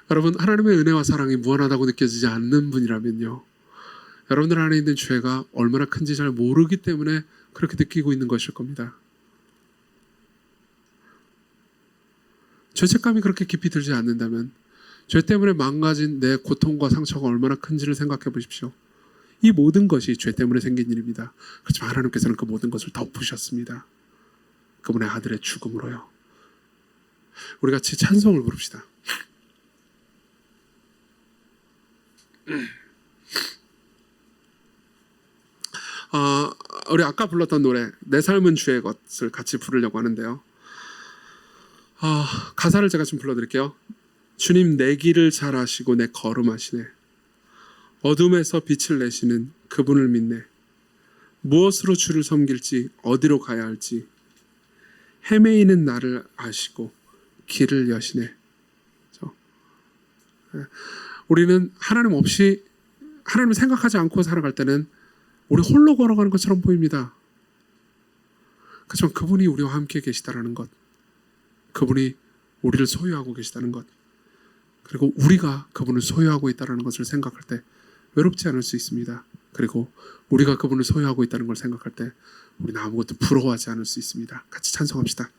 여러분, 하나님의 은혜와 사랑이 무한하다고 느껴지지 않는 분이라면요, 여러분들 안에 있는 죄가 얼마나 큰지 잘 모르기 때문에 그렇게 느끼고 있는 것일 겁니다. 죄책감이 그렇게 깊이 들지 않는다면 죄 때문에 망가진 내 고통과 상처가 얼마나 큰지를 생각해 보십시오. 이 모든 것이 죄 때문에 생긴 일입니다. 그렇지만 하나님께서는 그 모든 것을 덮으셨습니다. 그분의 아들의 죽음으로요. 우리 같이 찬송을 부릅시다. 우리 아까 불렀던 노래 내 삶은 주의 것을 같이 부르려고 하는데요. 가사를 제가 좀 불러드릴게요. 주님 내 길을 잘 아시고 내 걸음하시네. 어둠에서 빛을 내시는 그분을 믿네. 무엇으로 주를 섬길지 어디로 가야 할지 헤매이는 나를 아시고 길을 여시네. 우리는 하나님 없이, 하나님을 생각하지 않고 살아갈 때는 우리 홀로 걸어가는 것처럼 보입니다. 그렇지만 그분이 우리와 함께 계시다는 것, 그분이 우리를 소유하고 계시다는 것, 그리고 우리가 그분을 소유하고 있다는 것을 생각할 때 외롭지 않을 수 있습니다. 그리고 우리가 그분을 소유하고 있다는 걸 생각할 때 우리는 아무것도 부러워하지 않을 수 있습니다. 같이 찬송합시다.